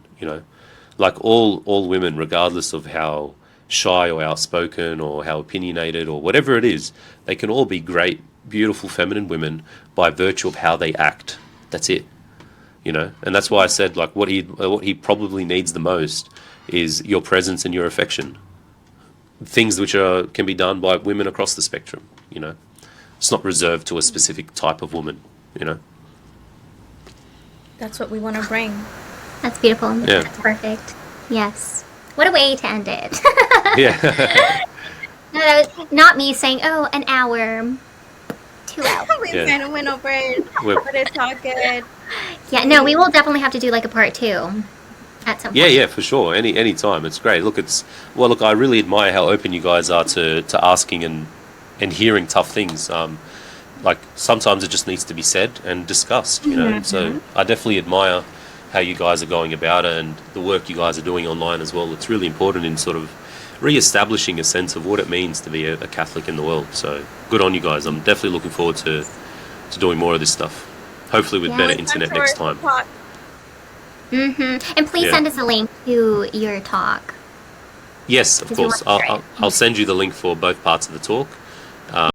Like all women, regardless of how shy or outspoken or how opinionated or whatever it is, they can all be great, beautiful feminine women by virtue of how they act. That's it. And that's why I said like what he probably needs the most is your presence and your affection. Things which can be done by women across the spectrum. It's not reserved to a specific type of woman. That's what we want to bring. That's beautiful. Yeah. That's perfect. Yes. What a way to end it. Yeah. No, that was not me saying, oh, an hour. 2 hours. We kind of went over it, but it's all good. Yeah, no, we will definitely have to do like a part 2 at some point. Yeah, for sure. Any time. It's great. Look, I really admire how open you guys are to asking and hearing tough things. Like sometimes it just needs to be said and discussed, And so I definitely admire how you guys are going about it and the work you guys are doing online as well. It's really important in sort of re-establishing a sense of what it means to be a Catholic in the world. So good on you guys. I'm definitely looking forward to doing more of this stuff. Hopefully with better internet next time. And please send us a link to your talk. Yes, of course. I'll send you the link for both parts of the talk.